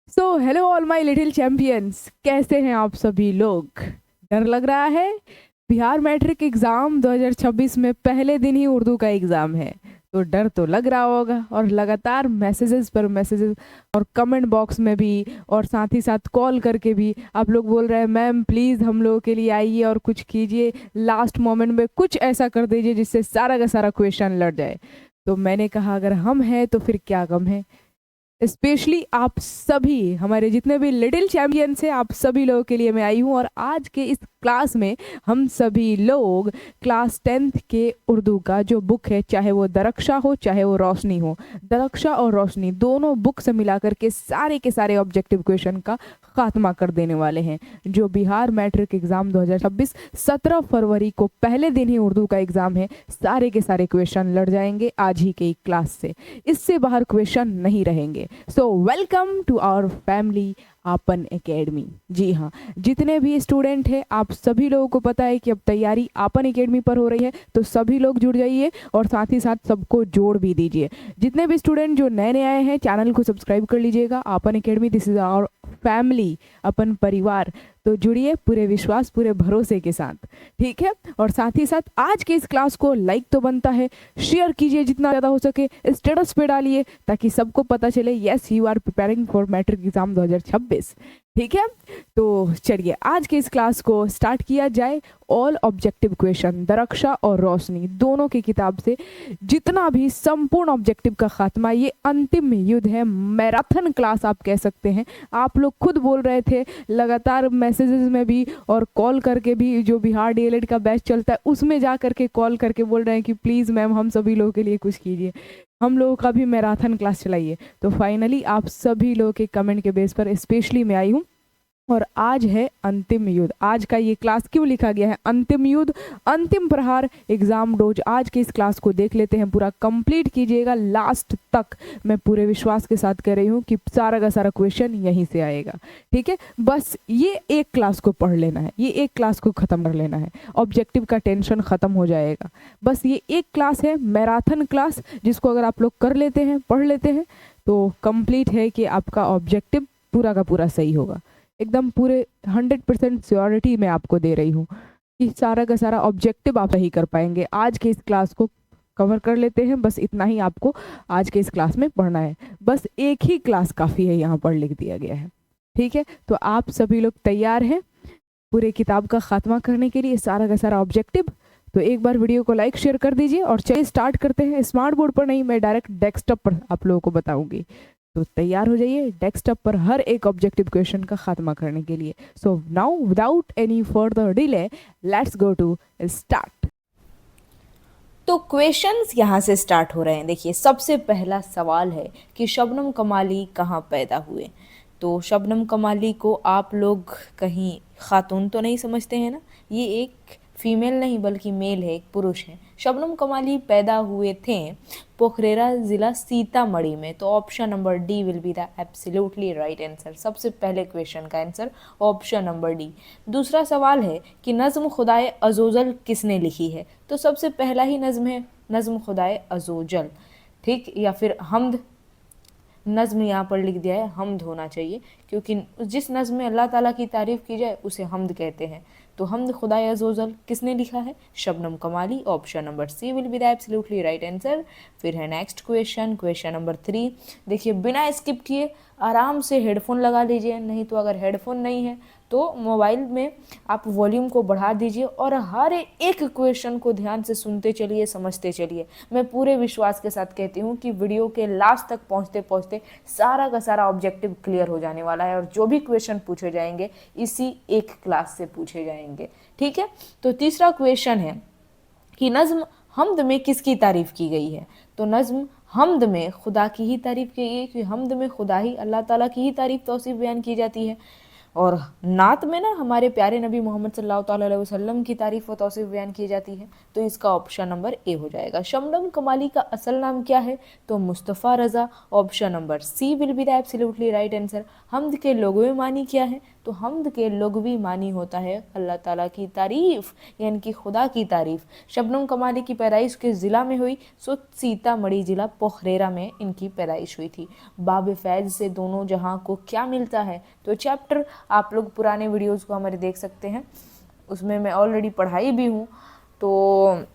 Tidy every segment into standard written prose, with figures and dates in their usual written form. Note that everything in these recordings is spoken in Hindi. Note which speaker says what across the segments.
Speaker 1: So hello all my little champions, कैसे हैं आप सभी लोग। डर लग रहा है? बिहार मैट्रिक एग्ज़ाम 2026 में पहले दिन ही उर्दू का एग्ज़ाम है, तो डर तो लग रहा होगा। और लगातार मैसेजेस पर मैसेजेस और कमेंट बॉक्स में भी और साथ ही साथ कॉल करके भी आप लोग बोल रहे हैं मैम प्लीज़ हम लोगों के लिए आइए और कुछ कीजिए, लास्ट मोमेंट में कुछ ऐसा कर दीजिए जिससे सारा का सारा क्वेश्चन लड़ जाए। तो मैंने कहा अगर हम हैं तो फिर क्या गम है। स्पेशली आप सभी हमारे जितने भी लिटिल चैंपियंस हैं, आप सभी लोगों के लिए मैं आई हूँ। और आज के इस क्लास में हम सभी लोग क्लास 10th के उर्दू का जो बुक है, चाहे वो दरक्षा हो चाहे वो रोशनी हो, दरक्षा और रोशनी दोनों बुक से मिलाकर के सारे ऑब्जेक्टिव क्वेश्चन का खात्मा कर देने वाले हैं। जो बिहार मैट्रिक एग्जाम 2026 17 फरवरी को पहले दिन ही उर्दू का एग्जाम है, सारे के सारे क्वेश्चन लड़ जाएंगे आज ही के क्लास से। इससे बाहर क्वेश्चन नहीं रहेंगे। So welcome to our family Aapan academy. जी हाँ, जितने भी स्टूडेंट हैं आप सभी लोगों को पता है कि अब तैयारी आपन एकेडमी पर हो रही है, तो सभी लोग जुड़ जाइए और साथ ही साथ सबको जोड़ भी दीजिए। जितने भी स्टूडेंट जो नए नए आए हैं, चैनल को सब्सक्राइब कर लीजिएगा। आपन academy, this is our family, अपन परिवार। तो जुड़िए पूरे विश्वास पूरे भरोसे के साथ, ठीक है। और साथ ही साथ आज के इस क्लास को लाइक तो बनता है, शेयर कीजिए जितना ज़्यादा हो सके, स्टेटस पे डालिए ताकि सबको पता चले yes you are preparing for matric exam 2026, ठीक है। तो चलिए आज के इस क्लास को स्टार्ट किया जाए। ऑल ऑब्जेक्टिव क्वेश्चन दरक्षा और रोशनी दोनों की किताब से जितना भी संपूर्ण ऑब्जेक्टिव का खात्मा, ये अंतिम युद्ध है, मैराथन क्लास आप कह सकते हैं। आप लोग खुद बोल रहे थे लगातार मैसेजेस में भी और कॉल करके भी, जो बिहार डीएलएड का बैच चलता है उसमें जा करके कॉल करके बोल रहे हैं कि प्लीज़ मैम हम सभी लोगों के लिए कुछ कीजिए, हम लोगों का भी मैराथन क्लास चलाइए। तो फाइनली आप सभी लोगों के कमेंट के बेस पर स्पेशली मैं आई हूँ। और आज है अंतिम युद्ध। आज का ये क्लास क्यों लिखा गया है अंतिम युद्ध, अंतिम प्रहार, एग्जाम डोज। आज के इस क्लास को देख लेते हैं, पूरा कंप्लीट कीजिएगा लास्ट तक। मैं पूरे विश्वास के साथ कह रही हूँ कि सारा का सारा क्वेश्चन यहीं से आएगा, ठीक है। बस ये एक क्लास को पढ़ लेना है, ये एक क्लास को ख़त्म कर लेना है, ऑब्जेक्टिव का टेंशन ख़त्म हो जाएगा। बस ये एक क्लास है, मैराथन क्लास, जिसको अगर आप लोग कर लेते हैं, पढ़ लेते हैं, तो कंप्लीट है कि आपका ऑब्जेक्टिव पूरा का पूरा सही होगा। एकदम पूरे 100% श्योरिटी मैं आपको दे रही हूँ कि सारा का सारा ऑब्जेक्टिव आप सही कर पाएंगे। आज के इस क्लास को कवर कर लेते हैं, बस इतना ही आपको आज के इस क्लास में पढ़ना है। बस एक ही क्लास काफ़ी है, यहाँ पर लिख दिया गया है, ठीक है। तो आप सभी लोग तैयार हैं पूरे किताब का खात्मा करने के लिए, सारा का सारा ऑब्जेक्टिव? तो एक बार वीडियो को लाइक शेयर कर दीजिए और चलिए स्टार्ट करते हैं। स्मार्ट बोर्ड पर नहीं, मैं डायरेक्ट डेस्कटॉप पर आप लोगों को बताऊंगी। तो तैयार हो जाइए डेस्कटॉप पर हर एक ऑब्जेक्टिव क्वेश्चन का खात्मा करने के लिए। So now without any further delay let's go to start.
Speaker 2: तो क्वेश्चंस यहाँ से स्टार्ट हो रहे हैं। देखिए, सबसे पहला सवाल है कि शबनम कमाली कहाँ पैदा हुए। तो शबनम कमाली को आप लोग कहीं खातून तो नहीं समझते हैं ना, ये एक फीमेल नहीं बल्कि मेल है, एक पुरुष है। शबनम कमाली पैदा हुए थे पोखरेरा ज़िला सीतामढ़ी में। तो option number D will be the absolutely right answer. सबसे पहले क्वेश्चन का आंसर ऑप्शन नंबर डी। दूसरा सवाल है कि नज़्म खुदाए अज़ोज़ल किसने लिखी है। तो सबसे पहला ही नज़्म है नज़्म खुदाए अज़ोजल, ठीक, या फिर हमद। नज़्म यहाँ पर लिख दिया है, हमद होना चाहिए, क्योंकि जिस नज़्म में अल्लाह ताला की तारीफ़ की जाए उसे हमद कहते हैं। तो हमद खुदाए अज़ोज़ल किसने लिखा है? Shabnam Kamali. Option number C will be the absolutely right answer. फिर है नेक्स्ट क्वेश्चन, क्वेश्चन नंबर 3। देखिए, बिना स्किप किए आराम से हेडफोन लगा लीजिए, नहीं तो अगर हेडफोन नहीं है तो मोबाइल में आप वॉल्यूम को बढ़ा दीजिए और हर एक क्वेश्चन को ध्यान से सुनते चलिए, समझते चलिए। मैं पूरे विश्वास के साथ कहती हूँ कि वीडियो के लास्ट तक पहुँचते पहुँचते सारा का सारा ऑब्जेक्टिव क्लियर हो जाने वाला है और जो भी क्वेश्चन पूछे जाएंगे इसी एक क्लास से पूछे जाएंगे, ठीक है। तो तीसरा क्वेश्चन है कि नज़्म हमद में किसकी तारीफ़ की गई है। तो नज़्म हमद में खुदा की ही तारीफ़ की गई है, कि हमद में खुदा ही, अल्लाह ताला की ही तारीफ़ तौसीफ़ बयान की जाती है। और नात में ना हमारे प्यारे नबी मोहम्मद सल्लल्लाहु अलैहि वसल्लम की तारीफ व तौसीफ बयान की जाती है, तो इसका ऑप्शन नंबर ए हो जाएगा। शबनम कमाली का असल नाम क्या है? तो Mustafa Raza. Option number C will be the absolutely right answer. हमद के लुग़वी मानी क्या है? तो हमद के लुग़वी मानी होता है अल्लाह ताला की तारीफ़, यानी कि खुदा की तारीफ़। शबनम कमाली की पैदाइश किस ज़िला में हुई? सो सीतामढ़ी ज़िला पोखरेरा में इनकी पैदाइश हुई थी। बाब फैज़ से दोनों जहां को क्या मिलता है? तो चैप्टर आप लोग पुराने वीडियोज़ को हमारे देख सकते हैं, उसमें मैं ऑलरेडी पढ़ाई भी हूँ। तो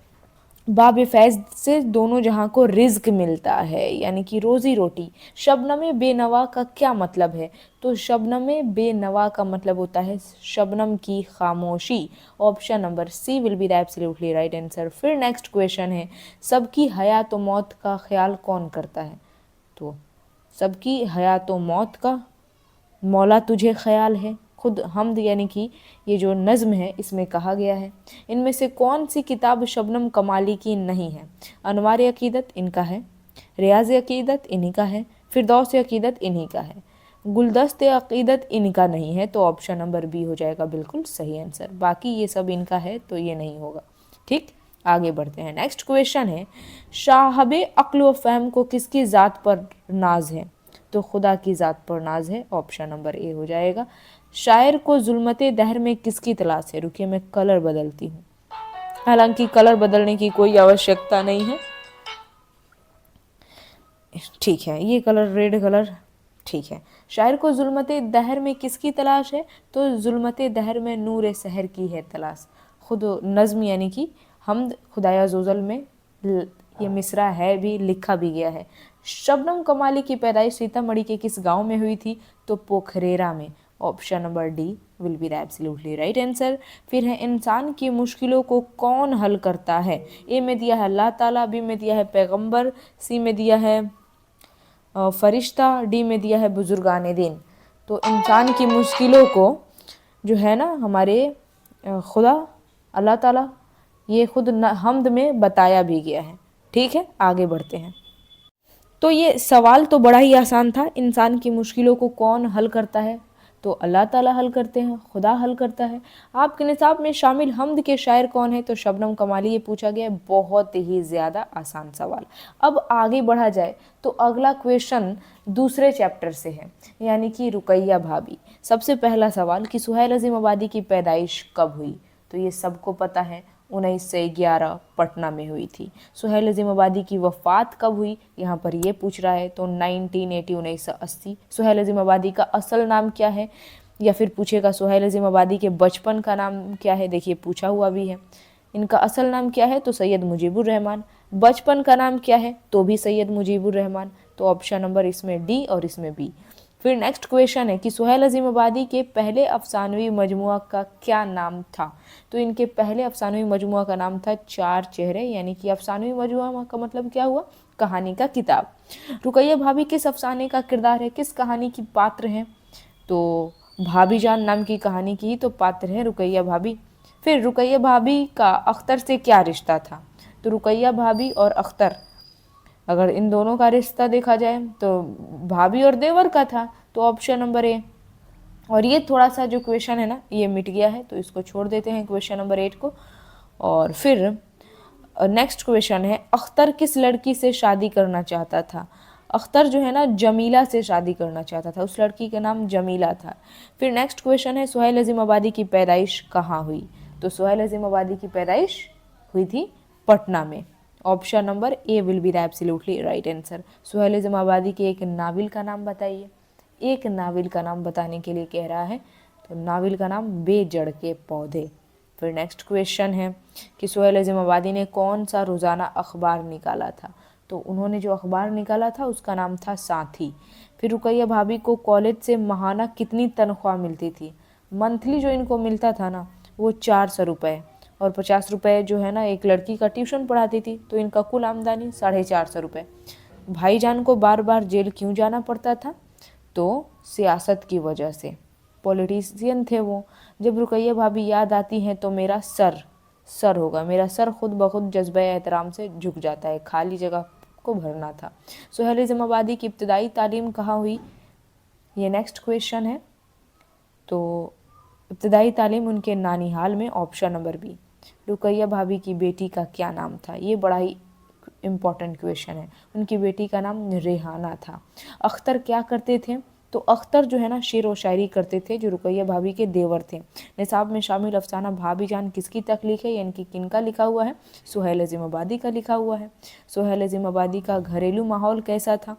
Speaker 2: बाब फैज़ से दोनों जहां को रिज़्क मिलता है, यानी कि रोज़ी रोटी। शबनम बेनवा का क्या मतलब है? तो शबनम बेनवा का मतलब होता है शबनम की खामोशी। Option number C will be the absolutely right answer. फिर नेक्स्ट क्वेश्चन है, सबकी हयात व मौत का ख्याल कौन करता है? तो सबकी हयात व मौत का मौला तुझे ख्याल है, खुद हमद यानी कि ये जो नज़्म है इसमें कहा गया है। इनमें से कौन सी किताब शबनम कमाली की नहीं है? अनवार अकीदत इनका है, रियाज अकीदत इन्हीं का है, फिरदौस अकीदत इन्हीं का है, गुलदस्त अकीदत इनका नहीं है। तो ऑप्शन नंबर बी हो जाएगा बिल्कुल सही आंसर। बाकी ये सब इनका है तो ये नहीं होगा। ठीक, आगे बढ़ते हैं। नेक्स्ट क्वेश्चन है, शाहब अक्ल व फहम को किसकी ज़ात पर नाज है? तो खुदा की ज़ात पर नाज है। ऑप्शन नंबर ए हो जाएगा। शायर को जुल्मते दहर में किसकी तलाश है? रुकिए मैं कलर बदलती हूँ, हालांकि कलर बदलने की कोई आवश्यकता नहीं है। ठीक है, ये कलर रेड कलर ठीक है। शायर को जुल्मते दहर में किसकी तलाश है? तो जुल्मते दहर में नूर सहर की है तलाश। खुद नज़्म यानी कि हमद खुदाया जोजल में ये मिसरा है भी, लिखा भी गया है। शबनम कमाली की पैदाइश सीतामढ़ी के किस गांव में हुई थी? तो पोखरेरा में। Option number D will be the absolutely right answer. फिर है, इंसान की मुश्किलों को कौन हल करता है? ए में दिया है अल्लाह ताला, बी में दिया है पैगंबर, सी में दिया है फरिश्ता, डी में दिया है बुजुर्गान दिन। तो इंसान की मुश्किलों को जो है ना हमारे खुदा अल्लाह ताला, ये खुद हमद में बताया भी गया है। ठीक है, आगे बढ़ते हैं। तो ये सवाल तो बड़ा ही आसान था, इंसान की मुश्किलों को कौन हल करता है? तो अल्लाह ताला हल करते हैं, खुदा हल करता है। आपके निसाब में शामिल हमद के शायर कौन है? तो शबनम कमाली। ये पूछा गया है, बहुत ही ज़्यादा आसान सवाल। अब आगे बढ़ा जाए तो अगला क्वेश्चन दूसरे चैप्टर से है, यानी कि रुकैया भाभी। सबसे पहला सवाल कि सुहेल अज़ीम आबादी की पैदाइश कब हुई? तो ये सबको पता है, 1911 पटना में हुई थी। सुहेल अज़ीम आबादी की वफ़ात कब हुई, यहाँ पर ये पूछ रहा है, तो 1980। सुहेल अज़ीम आबादी का असल नाम क्या है? या फिर पूछेगा सुहेल अज़ीम आबादी के बचपन का नाम क्या है? देखिए पूछा हुआ भी है। इनका असल नाम क्या है? तो सैयद मुजीबुर रहमान। बचपन का नाम क्या है? तो भी सैयद मुजीबुर रहमान। तो ऑप्शन नंबर इसमें डी और इसमें बी। फिर नेक्स्ट क्वेश्चन है कि सुहेल अज़ीम आबादी के पहले अफसानवी मजमुआ का क्या नाम था? तो इनके पहले अफसानवी मजमुआ का नाम था चार चेहरे, यानी कि अफसानवी मजमुआ का मतलब क्या हुआ? कहानी का किताब। रुकैया भाभी किस अफसाने का किरदार है, किस कहानी की पात्र हैं? तो भाभी जान नाम की कहानी की ही तो पात्र है रुकैया भाभी। फिर रुकैया भाभी का अख्तर से क्या रिश्ता था? तो रुकैया भाभी और अख्तर, अगर इन दोनों का रिश्ता देखा जाए तो भाभी और देवर का था। तो ऑप्शन नंबर ए। और ये थोड़ा सा जो क्वेश्चन है ना ये मिट गया है, तो इसको छोड़ देते हैं क्वेश्चन नंबर 8 को। और फिर नेक्स्ट क्वेश्चन है, अख्तर किस लड़की से शादी करना चाहता था? अख्तर जो है ना जमीला से शादी करना चाहता था, उस लड़की का नाम जमीला था। फिर नेक्स्ट क्वेश्चन है, सुहेल अज़ीम आबादी की पैदाइश कहाँ हुई? तो सुहेल अज़ीम आबादी की पैदाइश हुई थी पटना में। Option number A will be the absolutely right answer. Suhail Azimabadi के एक नावल का नाम बताइए। एक नावल का नाम बताने के लिए कह रहा है, तो नावल का नाम बेजड़ के पौधे। फिर नेक्स्ट क्वेश्चन है कि सुहेल अज़ीम आबादी ने कौन सा रोज़ाना अखबार निकाला था? तो उन्होंने जो अखबार निकाला था उसका नाम था साथी। फिर रुकैया भाभी को कॉलेज से माहाना कितनी तनख्वाह मिलती थी? मंथली जो इनको मिलता था ना वो 400 रुपये, और 50 रुपये जो है ना एक लड़की का ट्यूशन पढ़ाती थी, तो इनका कुल आमदनी 450 रुपये। भाईजान को बार बार जेल क्यों जाना पड़ता था? तो सियासत की वजह से, पॉलिटिशियन थे वो। जब रुकैया भाभी याद आती हैं तो मेरा सर होगा, मेरा सर खुद ब खुद जज्बा एहतराम से झुक जाता है, खाली जगह को भरना था। सुहेल अज़ीम आबादी की इब्तदाई तालीम कहाँ हुई? ये नेक्स्ट क्वेश्चन है। तो इब्तदाई तालीम उनके नानिहाल में, ऑप्शन नंबर बी। रुकैया भाभी की बेटी का क्या नाम था? ये बड़ा ही इम्पॉर्टेंट क्वेश्चन है। उनकी बेटी का नाम रेहाना था। अख्तर क्या करते थे? तो अख्तर जो है ना शेर व शायरी करते थे, जो रुकैया भाभी के देवर थे। निसाब में शामिल अफसाना भाभी जान किसकी तख्लीक है, यानी कि किनका लिखा हुआ है? सुहेल अज़ीमाबादी का लिखा हुआ है। सुहेल अज़ीमाबादी का घरेलू माहौल कैसा था?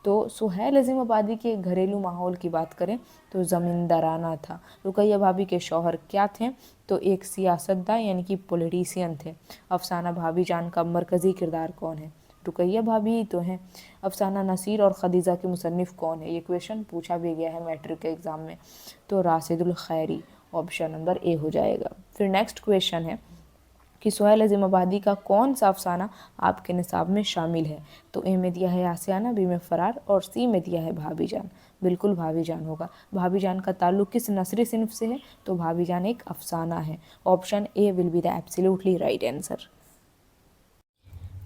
Speaker 2: तो सुहेल अज़ीमाबादी के घरेलू माहौल की बात करें तो ज़मींदाराना था। रुकैया भाभी के शौहर क्या थे? तो एक सियासतदान यानी कि पॉलिटिशियन थे। अफसाना भाभी जान का मरकज़ी किरदार कौन है? रुकैया भाभी ही तो हैं। अफसाना नसीर और खदीजा के मुसन्निफ़ कौन है? ये क्वेश्चन पूछा भी गया है मैट्रिक के एग्ज़ाम में। तो राशिदुल खैरी, ऑप्शन नंबर ए हो जाएगा। फिर नेक्स्ट क्वेश्चन है कि सुहेल अज़ीमाबादी का कौन सा अफसाना आपके निसाब में शामिल है? तो ए में दिया है आसियाना, बी में फ़रार और सी में दिया है भाभी जान। बिल्कुल भाभी जान होगा। भाभी जान का ताल्लुक़ किस नस्री सिन्फ से है? तो भाभी जान एक अफसाना है। Option A will be the absolutely right answer.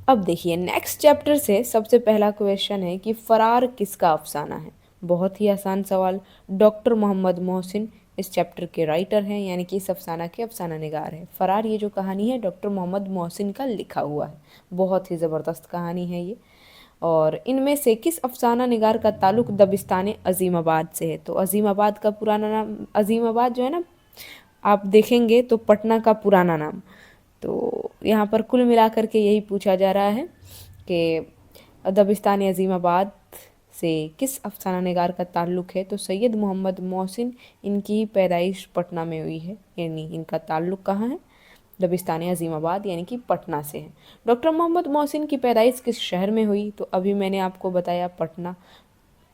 Speaker 2: अब देखिए नेक्स्ट चैप्टर से सबसे पहला क्वेश्चन है कि फ़रार किसका अफसाना है? बहुत ही आसान सवाल। डॉक्टर मोहम्मद मोहसिन इस चैप्टर के राइटर हैं, यानी कि इस अफसाना के अफसाना निगार हैं। फ़रार ये जो कहानी है डॉक्टर मोहम्मद मोहसिन का लिखा हुआ है। बहुत ही ज़बरदस्त कहानी है ये। और इनमें से किस अफसाना निगार का ताल्लुक़ दबिस्तान अज़ीमाबाद से है? तो अज़ीमाबाद का पुराना नाम, अज़ीमाबाद जो है ना आप देखेंगे तो पटना का पुराना नाम। तो यहाँ पर कुल मिलाकर के यही पूछा जा रहा है कि दबिस्तान अज़ीमाबाद से किस अफसाना निगार का ताल्लुक़ है? तो सैयद मोहम्मद मोहसिन, इनकी पैदाइश पटना में हुई है, यानी इनका ताल्लुक़ कहाँ है? दबिस्तान अज़ीमाबाद यानी कि पटना से है। डॉक्टर मोहम्मद मोहसिन की पैदाइश किस शहर में हुई? तो अभी मैंने आपको बताया पटना।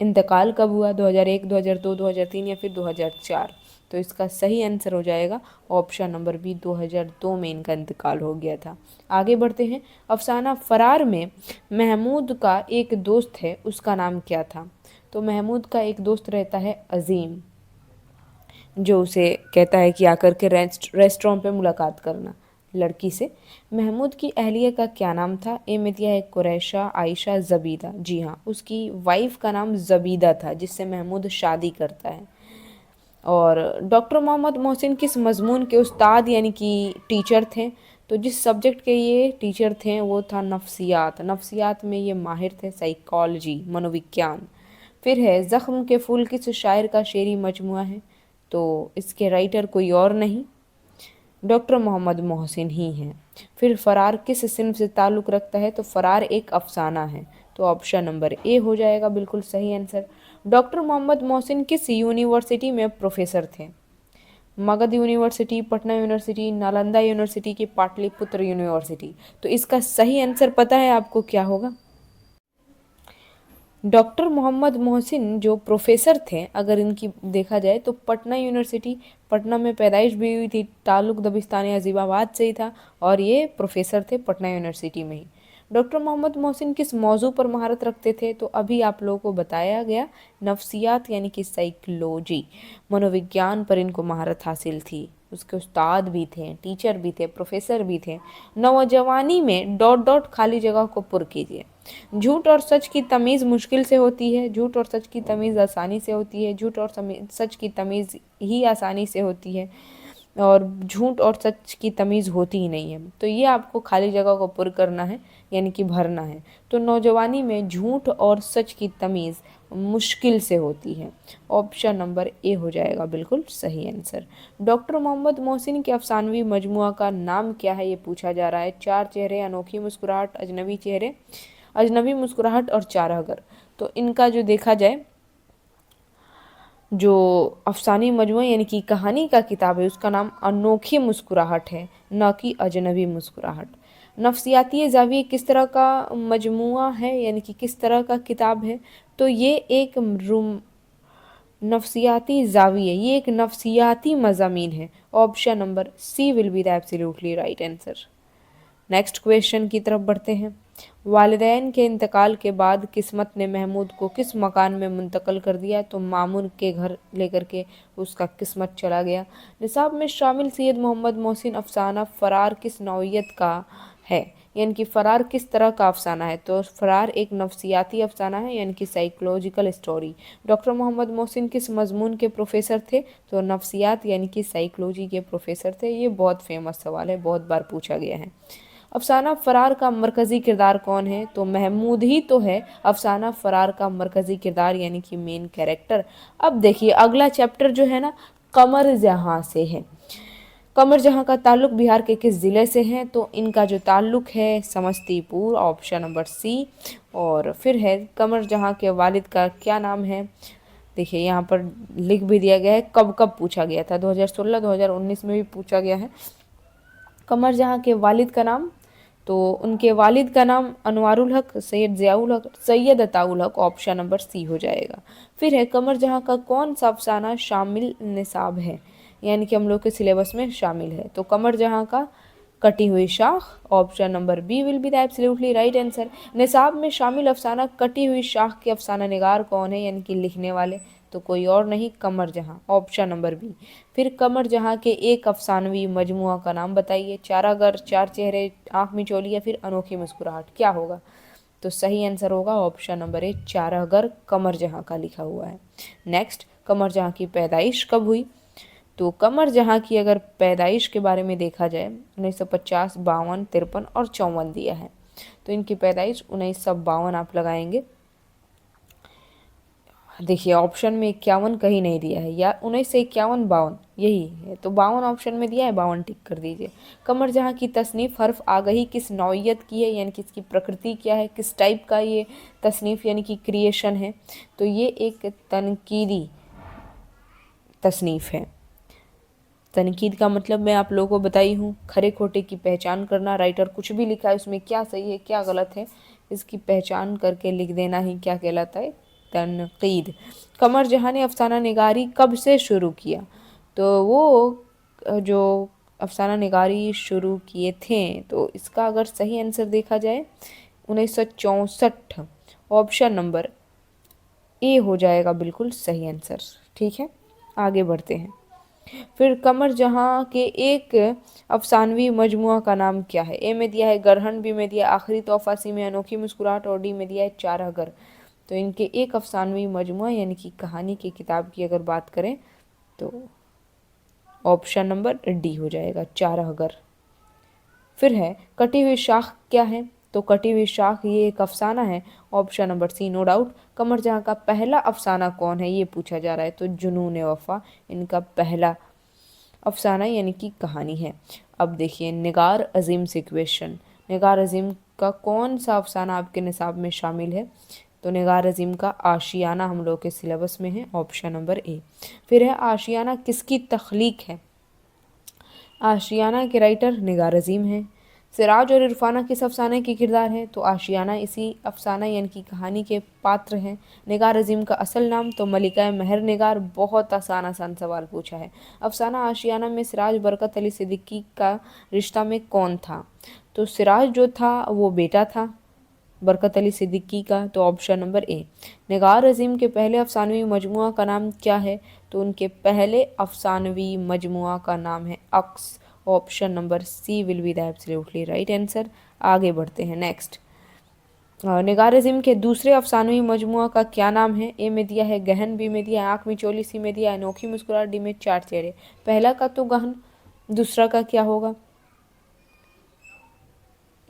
Speaker 2: इंतकाल कब हुआ? 2001, 2002, 2003 या फिर 2004? तो इसका सही आंसर हो जाएगा ऑप्शन नंबर बी, 2002 में इनका इंतकाल हो गया था। आगे बढ़ते हैं। अफसाना फ़रार में महमूद का एक दोस्त है, उसका नाम क्या था? तो महमूद का एक दोस्त रहता है अज़ीम, जो उसे कहता है कि आकर के रेस्टोरेंट पे मुलाकात करना लड़की से। महमूद की अहलिया का क्या नाम था? ए में दिया है कुरैशा, आयशा, ज़बीदा। जी हाँ, उसकी वाइफ का नाम ज़बीदा था, जिससे महमूद शादी करता है। और डॉक्टर मोहम्मद मोहसिन किस मज़मून के उस्ताद यानी कि टीचर थे? तो जिस सब्जेक्ट के ये टीचर थे वो था नफ्सियात। नफ्सियात में ये माहिर थे, साइकोलॉजी, मनोविज्ञान। फिर है ज़ख्म के फूल किस शायर का शेरी मजमुआ है? तो इसके राइटर कोई और नहीं, डॉक्टर मोहम्मद मोहसिन ही हैं। फिर फ़रार किस सिन्फ से ताल्लुक़ रखता है? तो फ़रार एक अफसाना है। तो ऑप्शन नंबर ए हो जाएगा बिल्कुल सही आंसर। डॉक्टर मोहम्मद मोहसिन किस यूनिवर्सिटी में प्रोफेसर थे? Magadh university, Patna university, Nalanda university की पाटलिपुत्र यूनिवर्सिटी? तो इसका सही आंसर पता है आपको क्या होगा? डॉक्टर मोहम्मद मोहसिन जो प्रोफेसर थे, अगर इनकी देखा जाए तो पटना यूनिवर्सिटी, पटना में पैदाइश भी हुई थी, ताल्लुक़ दबिस्तान अज़ीमाबाद से ही था और ये प्रोफेसर थे पटना यूनिवर्सिटी में ही। डॉक्टर मोहम्मद मोहसिन किस मौजू पर महारत रखते थे? तो अभी आप लोगों को बताया गया, नफ्सियात यानी कि साइकोलॉजी, मनोविज्ञान पर इनको महारत हासिल थी। उसके उस्ताद भी थे, टीचर भी थे, प्रोफेसर भी थे। नौजवानी में डॉट डॉट खाली जगह को पुर कीजिए। झूठ और सच की तमीज़ मुश्किल से होती है, झूठ और सच की तमीज़ आसानी से होती है, झूठ और सच की तमीज़ ही आसानी से होती है, और झूठ और सच की तमीज़ होती ही नहीं है। तो ये आपको खाली जगह को पुर करना है, यानी कि भरना है। तो नौजवानी में झूठ और सच की तमीज़ मुश्किल से होती है। ऑप्शन नंबर ए हो जाएगा बिल्कुल सही आंसर। डॉक्टर मोहम्मद मोहसिन के अफसानवी मजमुआ का नाम क्या है? ये पूछा जा रहा है। चार चेहरे, अनोखी मुस्कुराहट, अजनबी चेहरे, अजनबी मुस्कुराहट और चारागर। तो इनका जो देखा जाए, जो अफसानी मजमूआ यानी कि कहानी का किताब है, उसका नाम अनोखी मुस्कुराहट है, न कि अजनबी मुस्कुराहट। नफ्सियाती ज़ाविये किस तरह का मजमूआ है, यानी कि किस तरह का किताब है? तो ये एक नफ्सियाती ज़ाविये, ये एक नफ्सियाती मज़ामीन है। Option number C will be the absolutely right answer. Next question की तरफ बढ़ते हैं। वालिदैन के इंतकाल के बाद किस्मत ने महमूद को किस मकान में मुंतकिल कर दिया? तो मामून के घर लेकर के उसका किस्मत चला गया। निसाब में शामिल सैयद मोहम्मद मोहसिन अफसाना फ़रार किस नौइयत का है? यानी कि फरार किस तरह का अफसाना है? तो फरार एक नफ्सियाती अफसाना है, यानी कि psychological story. Doctor Mohammad Mohsin किस मजमून के प्रोफेसर थे? तो नफ्सियात यानी कि साइकोलॉजी के प्रोफेसर थे। ये बहुत फेमस सवाल है, बहुत बार पूछा गया है। अफसाना फरार का मरकजी किरदार कौन है? तो महमूद ही तो है अफसाना फरार का मरकजी किरदार, यानी कि मेन कैरेक्टर। अब देखिए अगला चैप्टर जो है ना, कमर जहां से है। कमर जहां का ताल्लुक बिहार के किस ज़िले से है? तो इनका जो ताल्लुक है समस्तीपुर, ऑप्शन नंबर सी। और फिर है कमर जहां के वालिद का क्या नाम है? देखिए यहाँ पर लिख भी दिया गया है कब कब पूछा गया था, 2016 2019 में भी पूछा गया है। कमर जहां के वालिद का नाम, तो उनके वालिद का नाम अनवारुल हक, सैयद ज़ियाउल हक, सैयद अताउल हक, ऑप्शन नंबर सी हो जाएगा। फिर है कमर जहां का कौन सा अफसाना शामिल निसाब है, यानी कि हम लोग के सिलेबस में शामिल है? तो कमर जहां का कटी हुई शाख, option number B will be the absolutely right answer. निसाब में शामिल अफसाना कटी हुई शाख के अफसाना निगार कौन है, यानी कि लिखने वाले? तो कोई और नहीं, कमर जहां, ऑप्शन नंबर बी। फिर कमर जहां के एक अफसानवी मजमुआ का नाम बताइए। चारागर, चार चेहरे, आंख मिचौली या फिर अनोखी मुस्कुराहट, क्या होगा? तो सही आंसर होगा ऑप्शन नंबर ए, चारागर कमर जहां का लिखा हुआ है। नेक्स्ट, कमर जहां की पैदाइश कब हुई? तो कमर जहां की अगर पैदाइश के बारे में देखा जाए, 1950, 52, 53 और 54 दिया है। तो इनकी पैदाइश 1952 आप लगाएंगे। देखिए ऑप्शन में 51 कहीं नहीं दिया है, या 1951, 52 यही है, तो 52 ऑप्शन में दिया है, 52 टिक कर दीजिए। कमर जहां की तसनीफ हर्फ आगही किस नौइयत की है, यानी कि इसकी प्रकृति क्या है, किस टाइप का ये तसनीफ यानी कि क्रिएशन है? तो ये एक तनकीदी तसनीफ है। तनकीद का मतलब मैं आप लोगों को बताई हूँ, खरे खोटे की पहचान करना। राइटर कुछ भी लिखा है उसमें क्या सही है क्या गलत है, इसकी पहचान करके लिख देना ही क्या कहलाता है? तनकीद। कमर जहां ने अफसाना निगारी कब से शुरू किया? तो वो जो अफसाना निगारी शुरू किए थे, तो इसका अगर सही आंसर देखा जाए 1964, ऑप्शन नंबर ए हो जाएगा बिल्कुल सही आंसर। ठीक है, आगे बढ़ते हैं। फिर कमर जहां के एक अफसानवी मजमुआ का नाम क्या है? ए में दिया है गरहन, बी में दिया है आखिरी तोहफा, सी में अनोखी मुस्कुराहट और डी में दिया है चारागर। तो इनके एक अफसानवी मजमुआ यानी कि कहानी की किताब की अगर बात करें तो ऑप्शन नंबर डी हो जाएगा, चारागर। फिर है कटी हुई शाख क्या है? तो कटी हुई शाख ये एक अफसाना है, option number C no doubt. Qamar Jahan का पहला अफसाना कौन है ये पूछा जा रहा है, तो जुनून वफा इनका पहला अफसाना यानी कि कहानी है। अब देखिए निगार अजीम से क्वेश्चन, निगार अजीम का कौन सा अफसाना आपके निसाब में शामिल है? तो निगार अजीम का आशियाना हम लोग के सिलेबस में है, ऑप्शन नंबर ए। फिर है आशियाना किसकी तख्लीक है? आशियाना के राइटर निगार अजीम हैं। सिराज और इरफाना किस अफसाने के किरदार हैं? तो आशियाना इसी अफसाना यानी कि कहानी के पात्र हैं। निगार अजीम का असल नाम, तो मलिका महर निगार। बहुत आसान आसान सवाल पूछा है। अफसाना आशियाना में सिराज बरकत अली सिद्दीकी का रिश्ता में कौन था? तो सिराज जो था वो बेटा था बरकत अली सिद्दीकी का, तो ऑप्शन नंबर ए। निगार अजीम के पहले अफसानवी मजमुआ का नाम क्या है? तो उनके पहले अफसानवी मजमुआ का नाम है Aks, option number C will be the absolutely right answer. आगे बढ़ते हैं। नेक्स्ट, निगार अजीम के दूसरे अफसानवी मजमुआ का क्या नाम है? ए में दिया है गहन, बी में दिया है आँख मिचौली, सी में दिया है अनोखी मुस्कुराहट, डी में चार चेहरे। पहला का तो गहन, दूसरा का क्या होगा?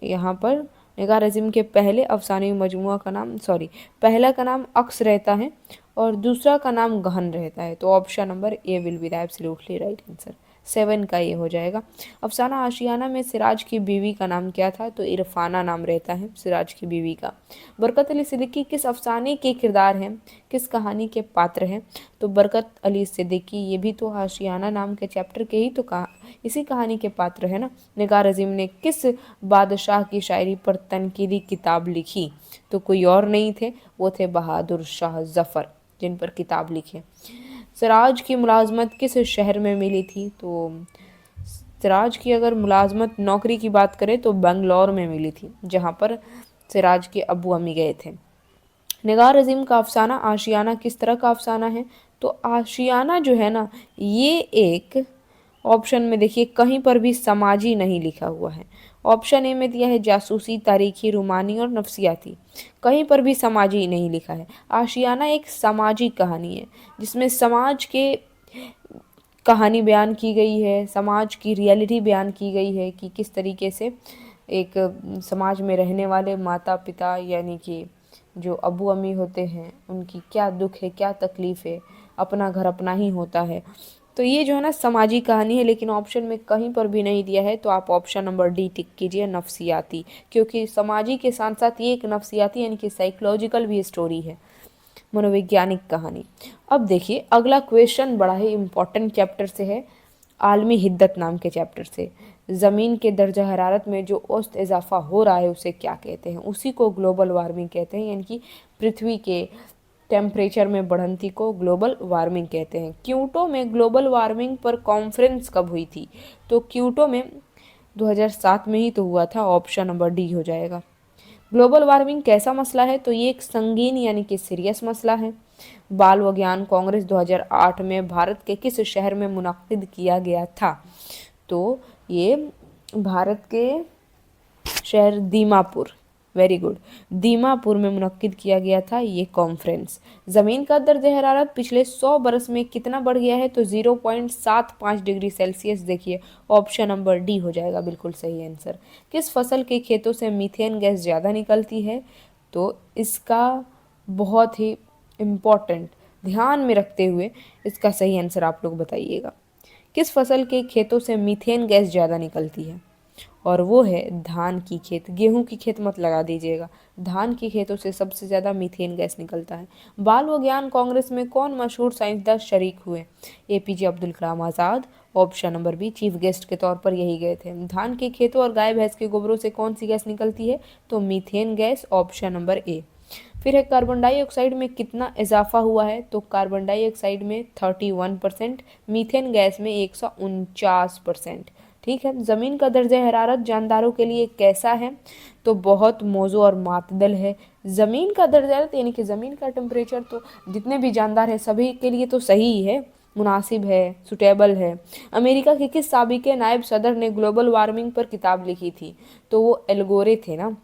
Speaker 2: यहाँ पर निगार अजीम के पहले अफसानवी मजमुआ का नाम, पहला का नाम अक्स रहता है और दूसरा का नाम गहन रहता है, तो option number A will be the absolutely right answer. 7 का ये हो जाएगा। अफसाना आशियाना में सिराज की बीवी का नाम क्या था? तो इरफाना नाम रहता है सिराज की बीवी का। बरकत अली सिद्दीकी किस अफसाने के किरदार हैं, किस कहानी के पात्र हैं? तो बरकत अली सिद्दीकी ये भी तो आशियाना नाम के चैप्टर के ही तो इसी कहानी के पात्र है ना। निगार अजीम ने किस बादशाह की शायरी पर तनकीदी किताब लिखी? तो कोई और नहीं थे, वो थे बहादुर शाह जफ़र, जिन पर किताब लिखे। सिराज की मुलाजमत किस शहर में मिली थी? तो सिराज की अगर मुलाजमत नौकरी की बात करें तो बेंगलोर में मिली थी, जहाँ पर सिराज के अबू अम्मी गए थे। निगार अजीम का अफसाना आशियाना किस तरह का अफसाना है? तो आशियाना जो है ना, ये एक ऑप्शन में देखिए कहीं पर भी समाजी नहीं लिखा हुआ है, ऑप्शन ए में दिया है जासूसी, तारीखी, रूमानी और नफ्सियाती। कहीं पर भी समाजी नहीं लिखा है। आशियाना एक सामाजिक कहानी है जिसमें समाज के कहानी बयान की गई है, समाज की रियलिटी बयान की गई है कि किस तरीके से एक समाज में रहने वाले माता पिता यानी कि जो अबू अम्मी होते हैं उनकी क्या दुख है, क्या तकलीफ़ है, अपना घर अपना ही होता है। तो ये जो है ना सामाजिक कहानी है, लेकिन ऑप्शन में कहीं पर भी नहीं दिया है, तो आप ऑप्शन नंबर डी टिक कीजिए, नफ्सियाती। क्योंकि सामाजिक के साथ साथ ये एक नफ्सियाती यानी कि साइकोलॉजिकल भी स्टोरी है, मनोवैज्ञानिक कहानी। अब देखिए अगला क्वेश्चन बड़ा ही इम्पोर्टेंट चैप्टर से है, आलमी हिद्दत नाम के चैप्टर से। ज़मीन के दर्जा हरारत में जो औसत इजाफा हो रहा है उसे क्या कहते हैं? उसी को ग्लोबल वार्मिंग कहते हैं, यानी कि पृथ्वी के टेम्परेचर में बढ़ंती को ग्लोबल वार्मिंग कहते हैं। क्योटो में ग्लोबल वार्मिंग पर कॉन्फ्रेंस कब हुई थी? तो क्योटो में 2007 में ही तो हुआ था, ऑप्शन नंबर डी हो जाएगा। ग्लोबल वार्मिंग कैसा मसला है? तो ये एक संगीन यानी कि सीरियस मसला है। बाल विज्ञान कांग्रेस 2008 में भारत के किस शहर में मुनक्किद किया गया था? तो ये भारत के शहर दीमापुर, वेरी गुड, दीमापुर में मुनक्किद किया गया था ये कॉन्फ्रेंस। ज़मीन का दर्ज हरारत पिछले 100 बरस में कितना बढ़ गया है? तो 0.75 डिग्री सेल्सियस। देखिए ऑप्शन नंबर डी हो जाएगा बिल्कुल सही आंसर। किस फसल के खेतों से मीथेन गैस ज़्यादा निकलती है? तो इसका बहुत ही इम्पॉर्टेंट, ध्यान में रखते हुए इसका सही आंसर आप लोग बताइएगा। किस फसल के खेतों से मीथेन गैस ज़्यादा निकलती है? और वो है धान की खेत। गेहूं की खेत मत लगा दीजिएगा, धान की खेतों से सबसे ज़्यादा मीथेन गैस निकलता है। बाल विज्ञान कांग्रेस में कौन मशहूर साइंसदान शरीक हुए? APJ Abdul Kalam Azad. Option number B, chief guest के तौर पर यही गए थे। धान के खेतों और गाय भैंस के गोबरों से कौन सी गैस निकलती है? तो मीथेन गैस, ऑप्शन नंबर ए। फिर है कार्बन डाइऑक्साइड में कितना इजाफा हुआ है? तो कार्बन डाइऑक्साइड में 31%, मीथेन गैस में 149%। ठीक है। ज़मीन का दर्जा हरारत जानदारों के लिए कैसा है? तो बहुत मौजू और मातदल है। ज़मीन का दर्जा हरारत यानी कि ज़मीन का टेम्परेचर तो जितने भी जानदार हैं सभी के लिए तो सही है, मुनासिब है, सुटेबल है। अमेरिका के किस साबिक नायब सदर ने ग्लोबल वार्मिंग पर किताब लिखी थी? तो वो एल्गोरे थे ना,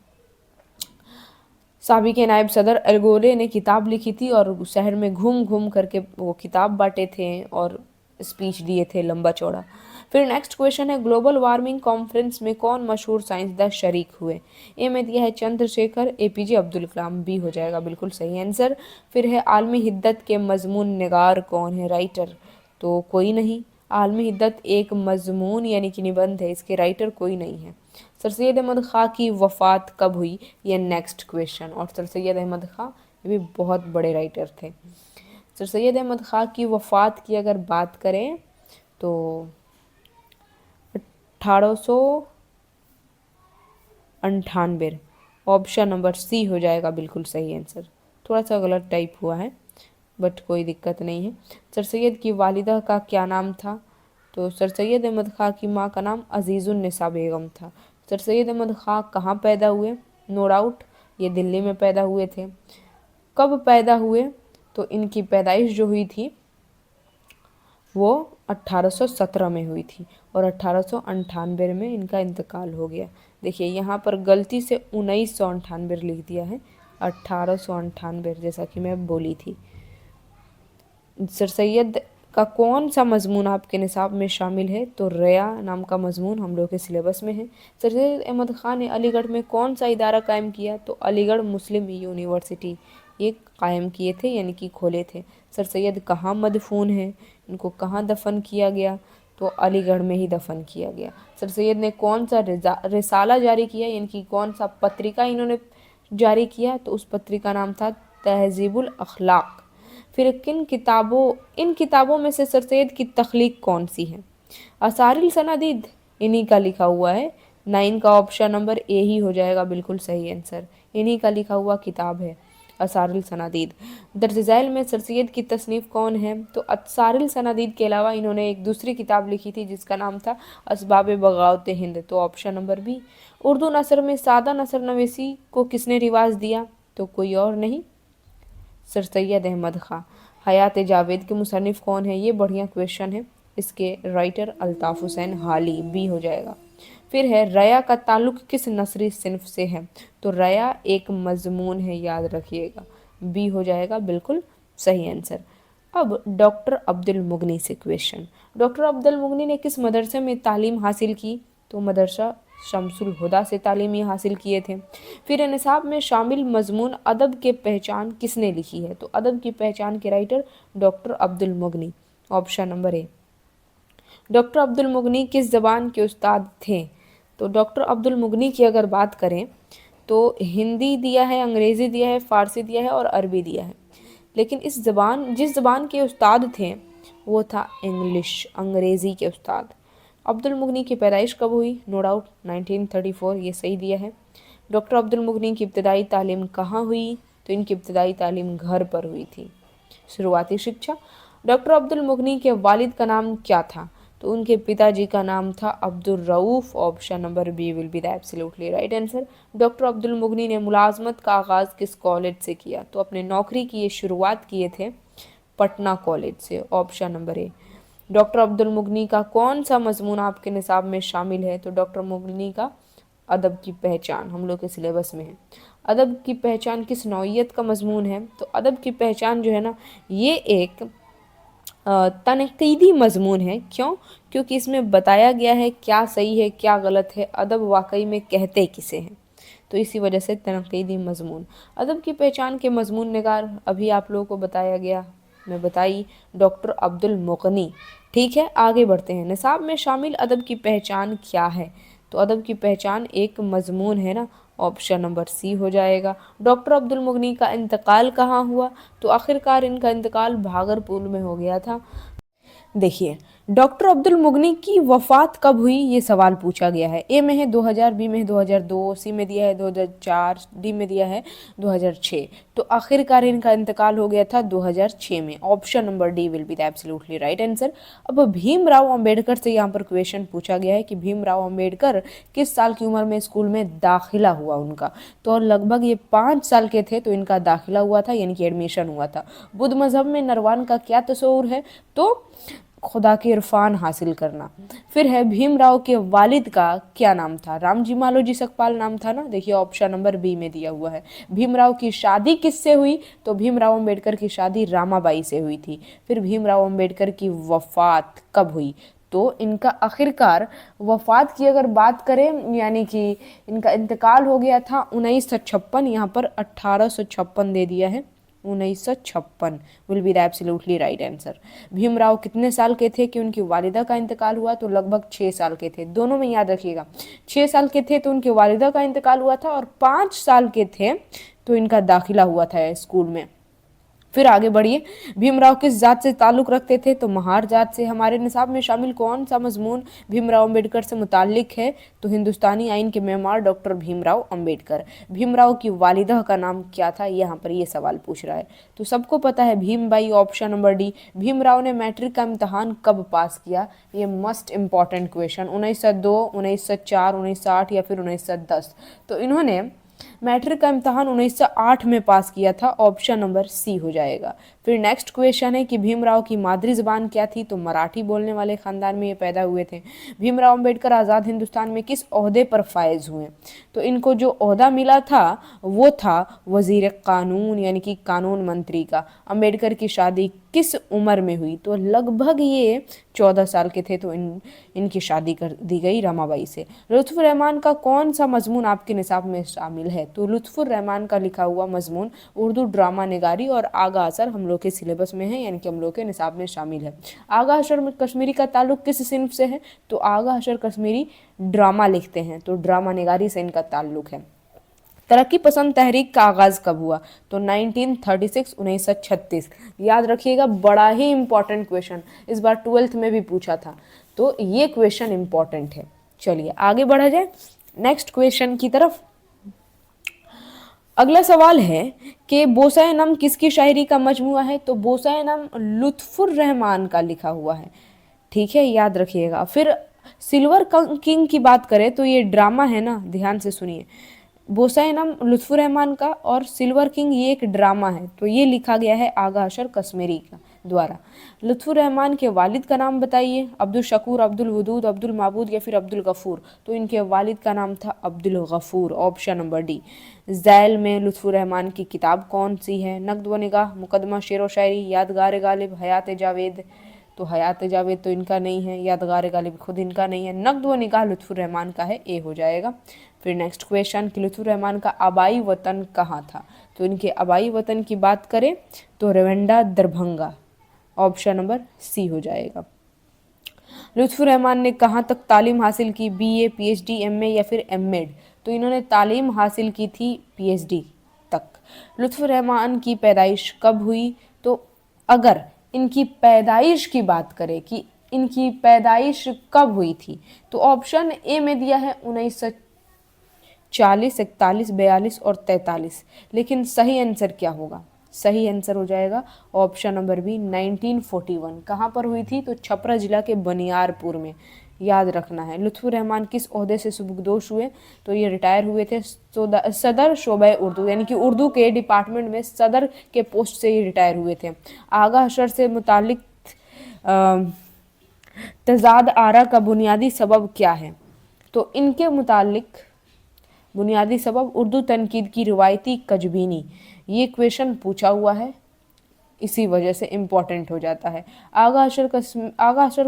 Speaker 2: साबिक नायब सदर एल्गोरे ने किताब लिखी थी और शहर में घूम घूम करके वो किताब बांटे थे और स्पीच दिए थे लंबा चौड़ा। फिर नेक्स्ट क्वेश्चन है, ग्लोबल वार्मिंग कॉन्फ्रेंस में कौन मशहूर साइंसदान शरीक हुए? ए में दिया है चंद्रशेखर, एपीजे अब्दुल कलाम। बी हो जाएगा बिल्कुल सही आंसर। फिर है आलमी हिद्दत के मजमून निगार कौन है, राइटर? तो कोई नहीं, आलमी हिद्दत एक मजमून यानी कि निबंध है, इसके राइटर कोई नहीं है। सर सैयद अहमद ख़ां की वफ़ात कब हुई? ये नेक्स्ट क्वेश्चन। और सर सैयद अहमद ख़ां ये भी बहुत बड़े राइटर थे। सर सैयद अहमद ख़ां की वफ़ात की अगर बात करें तो 1898, ऑप्शन नंबर सी हो जाएगा बिल्कुल सही आंसर। थोड़ा सा गलत टाइप हुआ है बट कोई दिक्कत नहीं है। सर सैयद की वालिदा का क्या नाम था? तो सर सैयद अहमद ख़ां की माँ का नाम अजीज़ुन्निसा बेगम था। सर सैयद अहमद ख़ां कहाँ पैदा हुए? नो डाउट ये दिल्ली में पैदा हुए थे। कब पैदा हुए? तो इनकी पैदाइश जो हुई थी वो 1817 में हुई थी और 1898 में इनका इंतकाल हो गया। देखिए यहाँ पर गलती से 1998 लिख दिया है, 1898 जैसा कि मैं बोली थी। सर सैयद का कौन सा मजमून आपके निसाब में शामिल है? तो रया नाम का मजमून हम लोग के सिलेबस में है। सर सैयद अहमद ख़ान ने अलीगढ़ में कौन सा इदारा कायम किया? तो अलीगढ़ मुस्लिम यूनिवर्सिटी ये कायम किए थे यानी कि खोले थे। सर सैयद कहाँ मदफून है, इनको कहाँ दफन किया गया? तो अलीगढ़ में ही दफन किया गया। सर सैयद ने कौन सा रिसाला जारी किया यानी कि कौन सा पत्रिका इन्होंने जारी किया? तो उस पत्रिका नाम था तहजीबुल अखलाक। फिर इन किताबों में से सर सैयद की तख्लीक कौन सी है? असारिल सनादिद इन्हीं का लिखा हुआ है। 9 का ऑप्शन नंबर ए ही हो जाएगा बिल्कुल सही आंसर। इन्हीं का लिखा हुआ किताब है असारिल सनादिद। दर्ज झैल में सर सैयद की तसनीफ़ कौन है? तो असारिल सनादिद के अलावा इन्होंने एक दूसरी किताब लिखी थी जिसका नाम था असबाब बगावत हिंद। तो ऑप्शन नंबर बी। उर्दू नसर में सादा नसर नवीसी को किसने रिवाज दिया? तो कोई और नहीं, सर सैयद अहमद ख़ां। हयात जावेद के मुसन्निफ़ कौन है? ये बढ़िया क्वेश्चन है, इसके राइटर अल्ताफ़ हुसैन हाली। बी हो जाएगा। फिर है रया का ताल्लुक किस नस्री सिन्फ से है, तो रया एक मजमून है, याद रखिएगा, बी हो जाएगा बिल्कुल सही आंसर। अब डॉक्टर अब्दुल मुगनी से क्वेश्चन, डॉक्टर अब्दुल मुगनी ने किस मदरसे में तालीम हासिल की, तो मदरसा शमसुल हुदा से तालीम हासिल किए थे। फिर निसाब में शामिल मजमून अदब के पहचान किसने लिखी है, तो अदब की पहचान के राइटर डॉक्टर अब्दुल मुगनी, option number A. Doctor Abdul मुगनी किस ज़बान के उस्ताद थे, तो डॉक्टर अब्दुल मुगनी की अगर बात करें तो हिंदी दिया है, अंग्रेज़ी दिया है, फ़ारसी दिया है और अरबी दिया है, लेकिन जिस ज़बान के उस्ताद थे वो था इंग्लिश, अंग्रेज़ी के उस्ताद। अब्दुल मुगनी की पैदाइश कब हुई, नो डाउट 1934, ये सही दिया है। डॉक्टर अब्दुल मुगनी की इब्तदाई तालीम कहाँ हुई, तो इनकी इब्तदाई तालीम घर पर हुई थी। शुरुआती शिक्षा, डॉक्टर अब्दुल मुगनी के वालिद का नाम क्या था, तो उनके पिताजी का नाम था Abdul Rauf, option number B will be the absolutely right answer. Doctor Abdul मुगनी ने मुलाजमत का आगाज़ किस कॉलेज से किया, तो अपने नौकरी की ये शुरुआत किए थे पटना कॉलेज से, option number A. Doctor Abdul मुगनी का कौन सा मजमून आपके निसाब में शामिल है, तो डॉक्टर मुगनी का अदब की पहचान हम लोग के सिलेबस में है। अदब की पहचान किस नौइयत का मजमून है, तो अदब की पहचान जो है ना, ये एक तनकीदी मजमून है। क्यों, क्योंकि इसमें बताया गया है क्या सही है क्या गलत है, अदब वाकई में कहते किसे हैं, तो इसी वजह से तनकीदी मजमून। अदब की पहचान के मजमून निगार अभी आप लोगों को बताया गया, मैं बताई डॉक्टर अब्दुल मुगनी। ठीक है, आगे बढ़ते हैं। निसाब में शामिल अदब की पहचान क्या है, तो अदब की पहचान एक मजमून है ना, ऑप्शन नंबर सी हो जाएगा। डॉक्टर अब्दुल मुगनी का इंतकाल कहाँ हुआ, तो आखिरकार इनका इंतकाल भागलपुर में हो गया था। देखिए, डॉक्टर अब्दुल मुगनी की वफ़ात कब हुई, ये सवाल पूछा गया है। ए में है 2000, बी में है 2002, सी में दिया है 2004, डी में दिया है 2006, तो आखिरकार इनका इंतकाल हो गया था 2006 में, option number D will be the absolutely right answer. अब भीमराव अंबेडकर से यहाँ पर क्वेश्चन पूछा गया है कि भीमराव अंबेडकर किस साल की उम्र में स्कूल में दाखिला हुआ उनका, तो लगभग ये 5 साल के थे तो इनका दाखिला हुआ था, यानी कि एडमिशन हुआ था। बुद्ध मजहब में नरवान का क्या तस्वूर है, तो खुदा के इरफान हासिल करना। फिर है भीमराव के वालिद का क्या नाम था, रामजी मालोजी सकपाल नाम था ना, देखिए ऑप्शन नंबर बी में दिया हुआ है। भीमराव की शादी किससे हुई, तो भीमराव अंबेडकर की शादी रामाबाई से हुई थी। फिर भीमराव अंबेडकर की वफ़ात कब हुई, तो इनका आखिरकार वफ़ात की अगर बात करें, यानी कि इनका इंतकाल हो गया था 1956, यहाँ पर 1856 दे दिया है, 1956 will be the absolutely right answer. Bhimrao कितने साल के थे कि उनकी वालिदा का इंतकाल हुआ, तो लगभग 6 साल के थे, दोनों में याद रखिएगा। 6 साल के थे तो उनकी वालिदा का इंतकाल हुआ था, और 5 साल के थे तो इनका दाखिला हुआ था स्कूल में। फिर आगे बढ़िए, भीमराव किस जात से ताल्लुक़ रखते थे, तो महार जात से। हमारे निसाब में शामिल कौन सा मजमून भीमराव अंबेडकर से मुताल्लिक है, तो हिंदुस्तानी आइन के मेमार डॉक्टर भीमराव अंबेडकर। भीमराव की वालिदा का नाम क्या था, यहाँ पर ये सवाल पूछ रहा है, तो सबको पता है Bhimbhai, option number D. Bhimrao ने मैट्रिक का इम्तहान कब पास किया, ये मस्ट इम्पॉर्टेंट क्वेश्चन, 1902, 1904, 1908 या फिर 1910, तो इन्होंने मैट्रिक का इम्तहान 1908 में पास किया था, ऑप्शन नंबर सी हो जाएगा। फिर नेक्स्ट क्वेश्चन है कि भीमराव की मादरी ज़बान क्या थी, तो मराठी बोलने वाले ख़ानदान में ये पैदा हुए थे। भीमराव अंबेडकर आज़ाद हिंदुस्तान में किस ओहदे पर फायज हुए, तो इनको जो ओहदा मिला था वो था वज़ीर कानून, यानी कि कानून मंत्री का। अंबेडकर की शादी किस उम्र में हुई, तो लगभग ये 14 साल के थे तो इनकी शादी कर दी गई रमाबाई से। लुत्फ़ुर रहमान का कौन सा मजमून आपके निसाब में शामिल है, तो लुत्फ़ुर रहमान का लिखा हुआ मजमून उर्दू ड्रामा निगारी और आगा असर हम लोग के सिलेबस में है, यानी कि हम लोग के निसाब में शामिल है। आगा अशर कश्मीरी का ताल्लुक किस सिन्फ से है, तो आगा अशर कश्मीरी ड्रामा लिखते हैं, तो ड्रामा निगारी से इनका ताल्लुक है। तरक्की पसंद तहरीक का आगाज़ कब हुआ, तो 1936, 1936, याद रखिएगा, बड़ा ही इंपॉर्टेंट क्वेश्चन, इस बार 12th में भी पूछा था, तो ये क्वेश्चन इंपॉर्टेंट है। चलिए आगे बढ़ा जाए नेक्स्ट क्वेश्चन की तरफ। अगला सवाल है कि बोसाए नम किसकी शायरी का मजमुआ है, तो बोसाए नम लुत्फ़ुर रहमान का लिखा हुआ है, ठीक है, याद रखिएगा। फिर सिल्वर किंग की बात करें तो ये ड्रामा है ना, ध्यान से सुनिए, बोसाए नम लुत्फ़ुर रहमान का और सिल्वर किंग ये एक ड्रामा है, तो ये लिखा गया है आगा अशर कश्मीरी का, द्वारा। लुत्फुर रहमान के वालिद का नाम बताइए। अब्दुल शकूर, अब्दुल वदूद, अब्दुल माबूद या फिर अब्दुल गफूर। तो इनके वालिद का नाम था Abdul Ghafoor, option number D. ज़ैल में लुत्फुर रहमान की किताब कौन सी है? नक़्द व निगाह, मुकदमा शेर व शायरी, यादगार गालिब, हयात जावेद। तो हयात जावेद तो इनका नहीं है, यादगार गालिब खुद इनका नहीं है। नक़्द व निगाह लुत्फुर रहमान का है, ए हो जाएगा। फिर नेक्स्ट क्वेश्चन कि लुत्फुर रहमान का आबाई वतन कहाँ था? तो इनके आबाई वतन की बात करें तो रवंडा, दरभंगा, ऑप्शन नंबर सी हो जाएगा। लुत्फुर रहमान ने कहाँ तक तालीम हासिल की? बीए, पीएचडी, एमए या फिर एमएड। तो इन्होंने तालीम हासिल की थी पीएचडी तक। लुत्फुर रहमान की पैदाइश कब हुई? तो अगर इनकी पैदाइश की बात करें कि इनकी पैदाइश कब हुई थी, तो ऑप्शन ए में दिया है 1940, 41, 42 और 43। लेकिन सही आंसर क्या होगा? सही आंसर हो जाएगा ऑप्शन नंबर बी 1941। कहाँ पर हुई थी? तो छपरा जिला के बनियारपुर में, याद रखना है। लुत्फुर रहमान किस ओहदे से सुबुकदोश हुए? तो ये रिटायर हुए थे सदर शोबा उर्दू, यानी कि उर्दू के डिपार्टमेंट में सदर के पोस्ट से ये रिटायर हुए थे। आगा हशर से मुतालिक तजाद आरा का बुनियादी सबब क्या है? तो इनके मुतालिक बुनियादी सबब उर्दू तनकीद की रिवायती कजबीनी। ये क्वेश्चन पूछा हुआ है, इसी वजह से इम्पॉर्टेंट हो जाता है। आगा अशर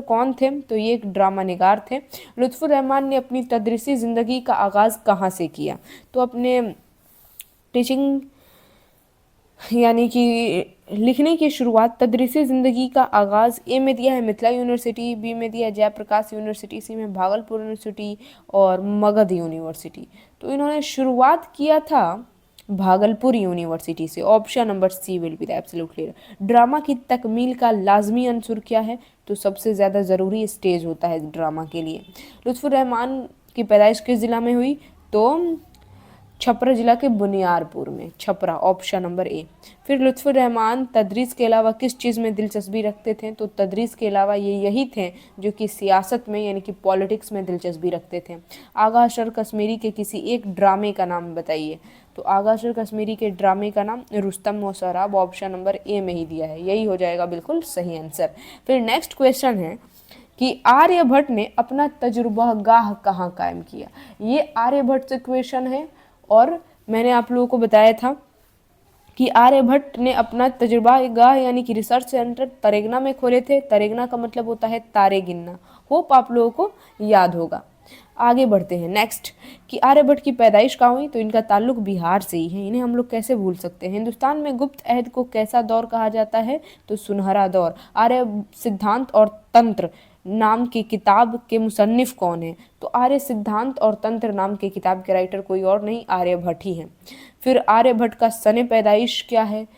Speaker 2: कौन थे? तो ये एक ड्रामा निगार थे। लुत्फुर रहमान ने अपनी तदरीसी ज़िंदगी का आगाज़ कहाँ से किया? तो अपने टीचिंग यानी कि लिखने की शुरुआत, तदरीसी ज़िंदगी का आगाज़ ए में दिया है मिथिला यूनिवर्सिटी, बी में दिया है जयप्रकाश यूनिवर्सिटी, सी में भागलपुर यूनिवर्सिटी और मगध यूनिवर्सिटी। तो इन्होंने शुरुआत किया था भागलपुर यूनिवर्सिटी से, option number C will be the absolute clear. Drama की तकमील का लाजमी अंसुर क्या है? तो सबसे ज़्यादा ज़रूरी स्टेज होता है ड्रामा के लिए। लुत्फुर रहमान की पैदाइश किस ज़िला में हुई? तो छपरा जिला के बुनियारपुर में, छपरा, ऑप्शन नंबर ए। फिर लुत्फुर रहमान तदरीस के अलावा किस चीज़ में दिलचस्पी रखते थे? तो तदरीस के अलावा ये यही थे जो कि सियासत में यानी कि पॉलिटिक्स में दिलचस्पी रखते थे। आगा अशर कश्मीरी के किसी एक ड्रामे का नाम बताइए। तो आगा अशर कश्मीरी के ड्रामे का नाम रुस्तम व सराब, ऑप्शन नंबर ए में ही दिया है, यही हो जाएगा बिल्कुल सही आंसर। फिर नेक्स्ट क्वेश्चन है कि आर्यभट्ट ने अपना तजुर्बा गाह कहाँ कायम किया? ये आर्यभट्ट से क्वेश्चन है और मैंने आप लोगों को बताया था कि आर्यभट्ट ने अपना तजुर्बा गाह यानी कि रिसर्च सेंटर तरेगना में खोले थे। तरेगना का मतलब होता है तारे गिनना। होप आप लोगों को याद होगा। आगे बढ़ते हैं नेक्स्ट कि आर्यभट्ट की पैदाइश कहाँ हुई? तो इनका ताल्लुक बिहार से ही है, इन्हें हम लोग कैसे भूल सकते हैं। हिंदुस्तान में गुप्त अहद को कैसा दौर कहा जाता है? तो सुनहरा दौर। आर्य सिद्धांत और तंत्र नाम की किताब के मुसन्निफ कौन है? तो आर्य सिद्धांत और तंत्र नाम की किताब के राइटर कोई और नहीं, आर्यभट्ट ही हैं। फिर आर्यभट्ट का सने पैदाइश क्या है?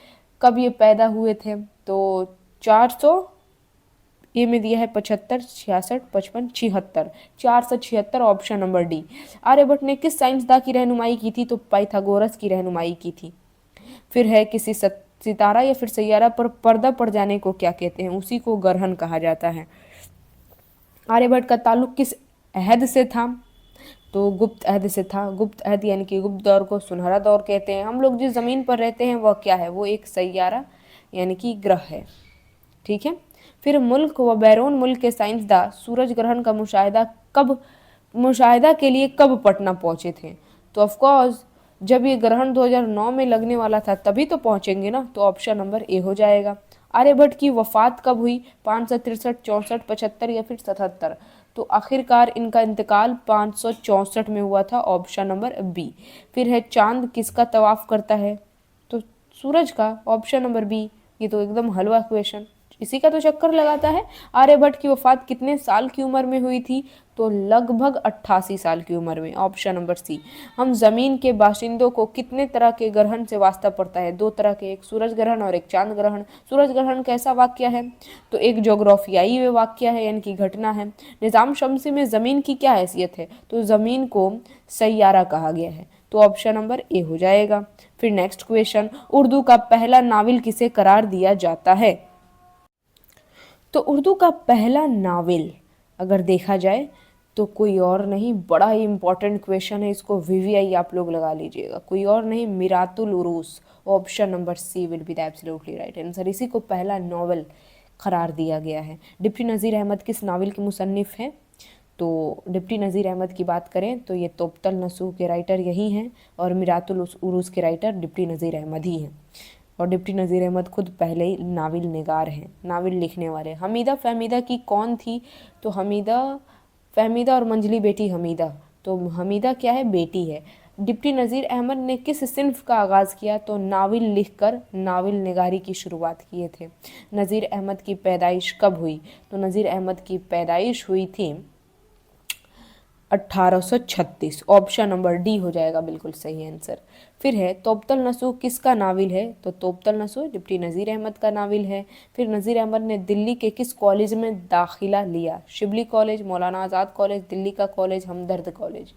Speaker 2: कब ये पैदा हुए थे? तो 400 ये में दिया है 75, 66, 55, 76, 476, ऑप्शन नंबर डी। आर्यभट्ट ने किस साइंसदान की रहनुमाई की थी? तो पाइथागोरस की रहनुमाई की थी। फिर है किसी सितारा या फिर सैयारा पर पर्दा पड़ जाने को क्या कहते हैं? उसी को ग्रहण कहा जाता है। आर्यभट्ट का ताल्लुक किस अहद से था? तो गुप्त अहद से था। गुप्त अहद यानी कि गुप्त दौर को सुनहरा दौर कहते हैं। हम लोग जिस ज़मीन पर रहते हैं वह क्या है? वो एक सैयारा यानी कि ग्रह है, ठीक है। फिर मुल्क व बैरून मुल्क के साइंसदान सूरज ग्रहण का मुशाहिदा के लिए कब पटना पहुंचे थे? तो ऑफकोर्स जब ये ग्रहण 2009 में लगने वाला था तभी तो पहुंचेंगे ना, तो ऑप्शन नंबर ए हो जाएगा। आर्यभट्ट की वफात कब हुई? 563, 64, 75 या फिर 77। तो आखिरकार इनका इंतकाल 564 में हुआ था, ऑप्शन नंबर बी। फिर है चांद किसका तवाफ करता है? तो सूरज का, ऑप्शन नंबर बी। ये तो एकदम हलवा क्वेश्चन, इसी का तो चक्कर लगाता है। आर्यभट्ट की वफात कितने साल की उम्र में हुई थी? तो लगभग 88 साल की उम्र में, ऑप्शन नंबर सी। हम जमीन के बाशिंदों को कितने तरह के ग्रहण से वास्ता पड़ता है? 2 तरह के, एक सूरज ग्रहण और एक चांद ग्रहण। सूरज ग्रहण कैसा वाक्य है? तो एक जोग्राफियाई वाक्य है यानी कि घटना है। निज़ाम शमसी में ज़मीन की क्या हैसियत है? तो ज़मीन को सैयारा कहा गया है, तो ऑप्शन नंबर ए हो जाएगा। फिर नेक्स्ट क्वेश्चन, उर्दू का पहला नावल किसे करार दिया जाता है? तो उर्दू का पहला नावल अगर देखा जाए तो कोई और नहीं, बड़ा ही इंपॉर्टेंट क्वेश्चन है, इसको वीवीआई आप लोग लगा लीजिएगा, कोई और नहीं, Miratul Uroos. Option number C will be the absolutely right answer. इसी को पहला नॉवल करार दिया गया है। डिप्टी नज़ीर अहमद किस नावल के मुसन्निफ हैं? तो डिप्टी नज़ीर अहमद की बात करें तो ये तोप्तल नसूह के राइटर यही हैं, और मिरातुल उरूस के राइटर डिप्टी नज़ीर अहमद ही हैं। और डिप्टी नज़ीर अहमद खुद पहले ही नावल निगार हैं, नावल लिखने वाले। हमीदा फहमीदा की कौन थी? तो हमीदा, फहमीदा और मंजली बेटी हमीदा, तो हमीदा क्या है? बेटी है। डिप्टी नज़ीर अहमद ने किस सिन्फ का आगाज़ किया? तो नावल लिखकर नावल निगारी की शुरुआत किए थे। नज़ीर अहमद की पैदाइश कब हुई? तो नज़ीर अहमद की पैदाइश हुई थी 1836। ऑप्शन नंबर डी हो जाएगा बिल्कुल सही आंसर। फिर है तोप्तल नसूह किसका नावल है? तो तोप्तल नसूह डिप्टी नज़ीर अहमद का नावल है। फिर नज़ीर अहमद ने दिल्ली के किस कॉलेज में दाखिला लिया? शिबली कॉलेज, मौलाना आज़ाद कॉलेज, दिल्ली का कॉलेज, हमदर्द कॉलेज।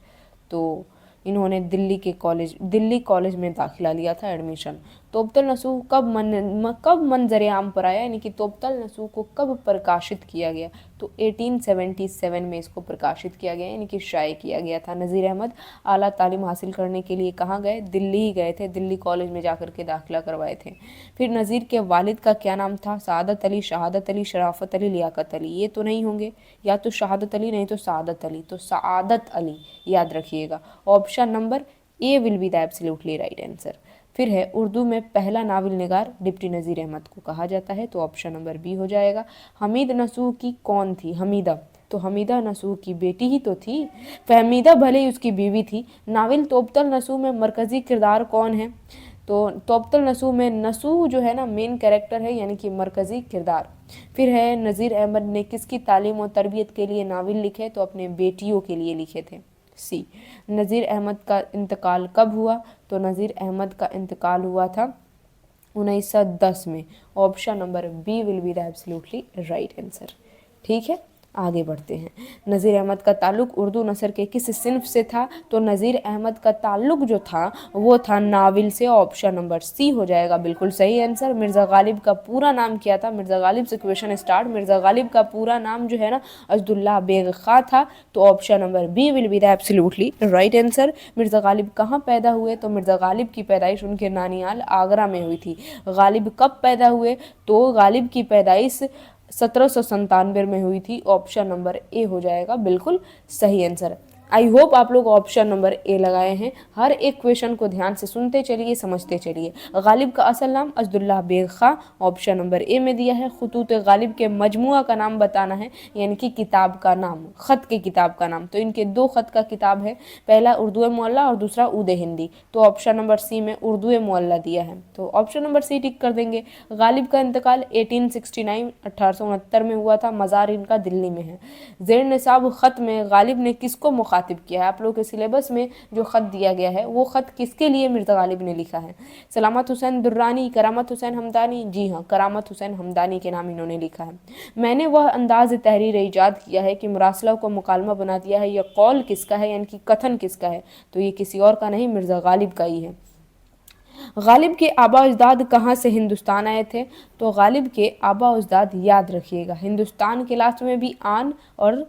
Speaker 2: तो इन्होंने दिल्ली कॉलेज में दाखिला लिया था, एडमिशन। तोप्तल नसूह कब मंजर आम पर आया, यानी कि तोप्तल नसूह को कब प्रकाशित किया गया? तो 1877 में इसको प्रकाशित किया गया, यानी कि शाये किया गया था। नज़ीर अहमद आला तालीम हासिल करने के लिए कहाँ गए? दिल्ली ही गए थे, दिल्ली कॉलेज में जाकर के दाखिला करवाए थे। फिर नज़ीर के वालिद का क्या नाम था? सादत अली, शहादत अली, शराफत अली, लियाकत अली। ये तो नहीं होंगे, या तो शहादत अली नहीं तो सादत अली, तो सादत अली याद रखिएगा। Option number A will be the absolutely right answer. फिर है उर्दू में पहला नावल निगार डिप्टी नज़ीर अहमद को कहा जाता है, तो ऑप्शन नंबर बी हो जाएगा। हमीद नसूह की कौन थी? हमीदा, तो हमीदा नसूह की बेटी ही तो थी। फहमीदा भले ही उसकी बीवी थी। नावल तोप्तल नसूह में मरकज़ी किरदार कौन है? तो तोप्तल नसूह में नसूह जो है ना मेन कैरेक्टर है, यानी कि मरकज़ी किरदार। फिर है नज़ीर अहमद ने किसकी तालीम और तरबियत के लिए नावल लिखे? तो अपने बेटियों के लिए लिखे थे। सी। नज़ीर अहमद का इंतकाल कब हुआ? तो नज़ीर अहमद का इंतकाल हुआ था 1910 में। Option number B will be the absolutely right answer. ठीक है, आगे बढ़ते हैं। नज़ीर अहमद का ताल्लुक़ उर्दू नसर के किस सिन्फ से था? तो नज़ीर अहमद का ताल्लुक़ जो था वो था नावल से। ऑप्शन नंबर सी हो जाएगा बिल्कुल सही आंसर। मिर्ज़ा गालिब का पूरा नाम क्या था? मिर्ज़ा गालिब से क्वेश्चन स्टार्ट। मिर्ज़ा गालिब का पूरा नाम जो है ना अब्दुल्ला बेग खां था, तो option number B will be the absolutely right answer. Mirza Ghalib कहाँ पैदा हुए? तो मिर्ज़ा गालिब की पैदाइश उनके नानियाल आगरा में हुई थी। गालिब कब पैदा हुए? तो गालिब की पैदाइश 1797 में हुई थी। ऑप्शन नंबर ए हो जाएगा बिल्कुल सही आंसर। आई होप आप लोग ऑप्शन नंबर ए लगाए हैं। हर एक क्वेश्चन को ध्यान से सुनते चलिए, समझते चलिए। गालिब का असल नाम Abdullah Beg Khan, option number A में दिया है। खुतूत गालिब के मजमुआ का नाम बताना है, यानी कि किताब का नाम, ख़त के किताब का नाम। तो इनके दो ख़त का किताब है, पहला उर्दू मुअल्ला और दूसरा उद हिंदी। तो ऑप्शन नंबर सी में उर्दू मुअल्ला दिया है, तो ऑप्शन नंबर सी टिक कर देंगे। गालिब का इंतकाल 1869 में हुआ था। मज़ार इनका दिल्ली में है। ज़ेर निसाब ख़त में गालिब ने किसको मुखातिब किया है? आप लोग के सिलेबस में जो ख़त दिया गया है वो ख़त किसके लिए मिर्ज़ा गालिब ने लिखा है? सलामत हुसैन दुर्रानी, करामत हुसैन हमदानी? जी हाँ, करामत हुसैन हमदानी के नाम इन्होंने लिखा है। मैंने वह अंदाज़ तहरीर ईजाद किया है कि मुरासला को मुकालमा बना दिया है, यह कौल किसका है, यानी कि कथन किसका है? तो ये किसी और का नहीं, मिर्ज़ा गालिब का ही है। गालिब के आबा अजदाद कहाँ से हिंदुस्तान आए थे? तो गालिब के आबा अजदाद याद रखिएगा, हिंदुस्तान के लास्ट में भी आन और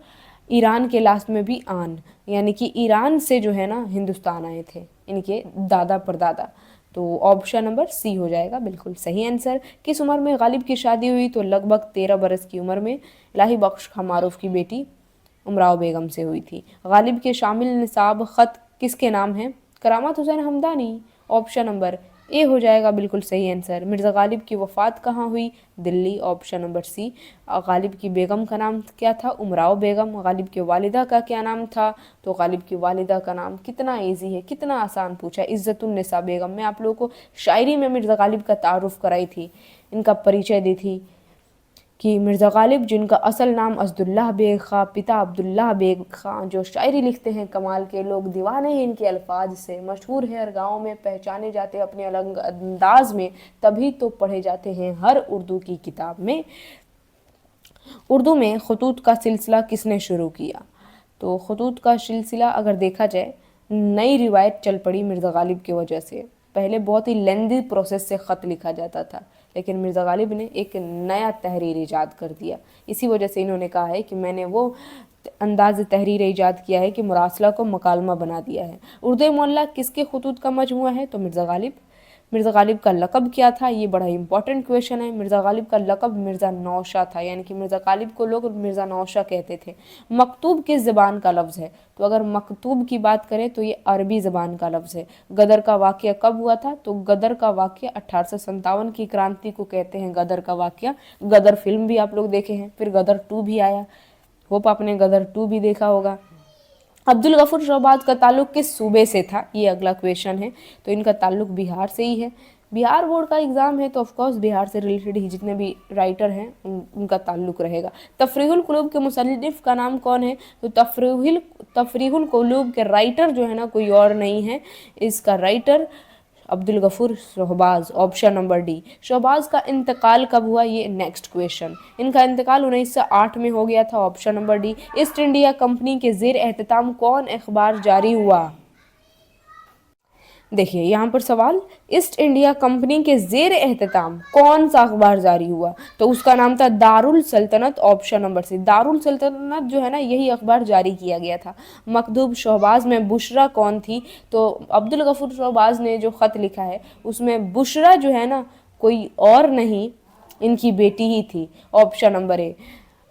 Speaker 2: ईरान के लास्ट में भी आन, यानी कि ईरान से जो है ना हिंदुस्तान आए थे इनके दादा परदादा। तो ऑप्शन नंबर सी हो जाएगा बिल्कुल सही आंसर। किस उम्र में गालिब की शादी हुई? तो लगभग 13 बरस की उम्र में इलाही बख्श खां मारूफ की बेटी उमराव बेगम से हुई थी। गालिब के शामिल निसाब ख़त किसके नाम है? Karamat Hussain Hamdani. Option number A हो जाएगा बिल्कुल सही आंसर। मिर्ज़ा गालिब की वफ़ात कहाँ हुई? Delhi. Option number C. Ghalib की बेगम का नाम क्या था? उमराव बेगम। गालिब के वालिदा का क्या नाम था? तो गालिब की वालिदा का नाम, कितना इजी है, कितना आसान पूछा है, इज़्ज़तुन्निसा बेगम। मैं आप लोगों को शायरी में मिर्ज़ा गालिब का तारुफ़ कराई थी, इनका परिचय दी थी कि मिर्ज़ा गालिब जिनका असल नाम अब्दुल्ला बेग खां, पिता अब्दुल्ला बेग खां, जो शायरी लिखते हैं कमाल के, लोग दीवाने हैं इनके अल्फाज से, मशहूर है हर गाँव में, पहचाने जाते अपने अलग अंदाज में, तभी तो पढ़े जाते हैं हर उर्दू की किताब में। उर्दू में खतूत का सिलसिला किसने शुरू किया? तो खतूत का सिलसिला अगर देखा जाए, नई रिवायत चल पड़ी मिर्ज़ा गालिब की वजह से। पहले बहुत ही लेंदी प्रोसेस से ख़त लिखा जाता था, लेकिन मिर्ज़ा गालिब ने एक नया तहरीर ईजाद कर दिया। इसी वजह से इन्होंने कहा है कि मैंने वो अंदाज तहरीर ईजाद किया है कि मुरासला को मकालमा बना दिया है। उर्दू मोहल्ला किसके खुतूत का मजमूआ है? तो मिर्ज़ा गालिब। मिर्ज़ा गालिब का लक़ब क्या था? ये बड़ा इंपॉर्टेंट क्वेश्चन है। मिर्ज़ा गालिब का लक़ब मिर्ज़ा नौशा था, यानी कि मिर्ज़ा गालिब को लोग मिर्ज़ा नौशा कहते थे। मकतूब किस ज़बान का लफ्ज़ है? तो अगर मकतूब की बात करें तो ये अरबी ज़बान का लफ्ज़ है। गदर का वाक़या कब हुआ था? तो गदर का वाक़या 1857 की क्रांति को कहते हैं गदर का वाक़या। गदर फिल्म भी आप लोग देखे हैं, फिर गदर 2 भी आया, होप आपने गदर 2 भी देखा होगा। अब्दुल गफूर शहबाज का ताल्लुक किस सूबे से था? ये अगला क्वेश्चन है। तो इनका ताल्लुक बिहार से ही है। बिहार बोर्ड का एग्ज़ाम है तो ऑफकोर्स बिहार से रिलेटेड ही जितने भी राइटर हैं उनका ताल्लुक रहेगा। तफरीहुल कुलूब के मुसन्निफ का नाम कौन है? तो तफरीहुल कुलूब के राइटर जो है ना कोई और नहीं है, इसका writer Abdul Ghafoor Shahbaz, option number D. Shahbaz का इंतकाल कब हुआ? ये नेक्स्ट क्वेश्चन। इनका इंतकाल 1908 में हो गया था, option number D. East India company के ज़ेर एहतमाम कौन अखबार जारी हुआ? देखिए यहाँ पर सवाल, ईस्ट इंडिया कंपनी के ज़ेर एहतमाम कौन सा अखबार जारी हुआ? तो उसका नाम था दारुल सल्तनत, ऑप्शन नंबर सी। दारुल सल्तनत जो है ना यही अखबार जारी किया गया था। मखदूम शहबाज में बुशरा कौन थी? तो अब्दुल गफूर शहबाज ने जो ख़त लिखा है उसमें बुशरा जो है ना कोई और नहीं, इनकी बेटी ही थी, ऑप्शन नंबर ए।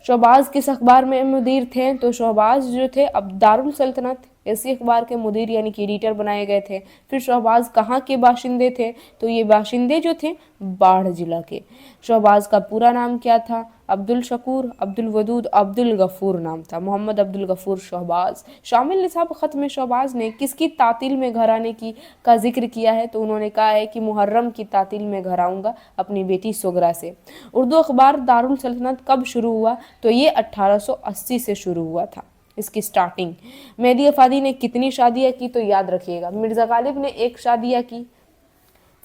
Speaker 2: शहबाज किस अखबार में मुदीर थे? तो शहबाज जो थे अब दारुल सल्तनत इसी अखबार के मुदीर यानी कि एडिटर बनाए गए थे। फिर शहबाज कहाँ के बाशिंदे थे? तो ये बाशिंदे जो थे बाढ़ जिला के। शहबाज का पूरा नाम क्या था? अब्दुल शकूर, अब्दुल वदूद, अब्दुल गफूर नाम था, मोहम्मद अब्दुल गफूर शहबाज। शामिल निसाब ख़त में शहबाज ने किसकी तातील में घर आने की का जिक्र किया है? तो उन्होंने कहा है कि मुहर्रम की तातील में घर आऊँगा अपनी बेटी सुगरा से। उर्दू अखबार दारुल सल्तनत कब शुरू हुआ? तो ये 1880 से शुरू हुआ था इसकी स्टार्टिंग। मेहदी अफादी ने कितनी शादियाँ की? तो याद रखिएगा, मिर्ज़ा गालिब ने 1 शादियाँ की।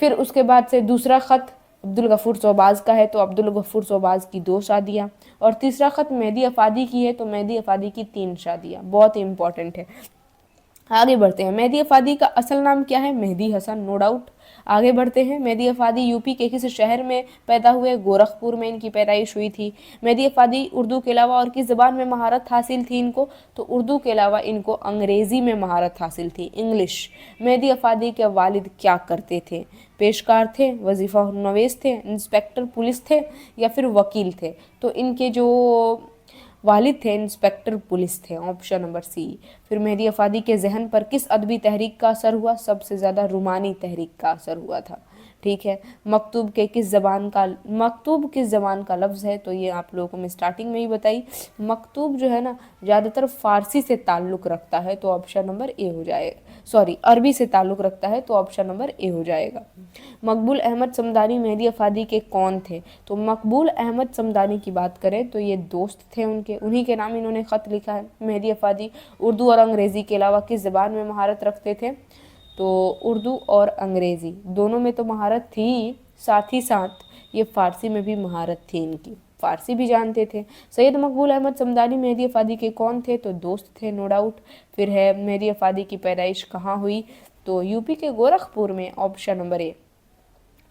Speaker 2: फिर उसके बाद से दूसरा ख़त अब्दुल गफूर शहबाज का है तो अब्दुल गफूर शहबाज की 2 शादियाँ, और तीसरा ख़त मेहदी अफादी की है तो मेहदी अफादी की 3 शादियाँ। बहुत इंपॉर्टेंट है। आगे बढ़ते हैं। मेहदी अफादी का असल नाम क्या है? Mehdi Hasan, no doubt. आगे बढ़ते हैं। मेहदी अफादी यूपी के किस शहर में पैदा हुए? गोरखपुर में इनकी पैदाइश हुई थी। मेहदी अफादी उर्दू के अलावा और किस ज़बान में महारत हासिल थी इनको? तो उर्दू के अलावा इनको अंग्रेज़ी में महारत हासिल थी, इंग्लिश। मेहदी अफादी के वालिद क्या करते थे? पेशकार थे, वजीफ़ा नवीस थे, इंस्पेक्टर पुलिस थे या फिर वकील थे? तो इनके जो वालिद थे इंस्पेक्टर पुलिस थे, ऑप्शन नंबर सी। फिर मेहदी अफादी के जहन पर किस अदबी तहरीक का असर हुआ? सबसे ज़्यादा रूमानी तहरीक का असर हुआ था। ठीक है। मकतूब किस ज़बान का लफ्ज़ है? तो ये आप लोगों को मैं स्टार्टिंग में ही बताई। मकतूब जो है ना ज़्यादातर फ़ारसी से ताल्लुक़ रखता है तो ऑप्शन नंबर ए हो जाएगा। सॉरी, अरबी से ताल्लुक़ रखता है तो ऑप्शन नंबर ए हो जाएगा। मकबूल अहमद समदानी मेहदी अफादी के कौन थे? तो मकबूल अहमद समदानी की बात करें तो ये दोस्त थे उनके, उन्हीं के नाम इन्होंने ख़त लिखा है। मेहदी अफादी उर्दू और अंग्रेज़ी के अलावा किस ज़बान में महारत रखते थे? तो उर्दू और अंग्रेज़ी दोनों में तो महारत थी, साथ ही साथ ये फ़ारसी में भी महारत थी इनकी, फ़ारसी भी जानते थे। सैयद मकबूल अहमद समदानी मेहदी अफादी के कौन थे? तो दोस्त थे, नो डाउट। फिर है मेहदी अफादी की पैदाइश कहाँ हुई? तो यूपी के गोरखपुर में, ऑप्शन नंबर ए।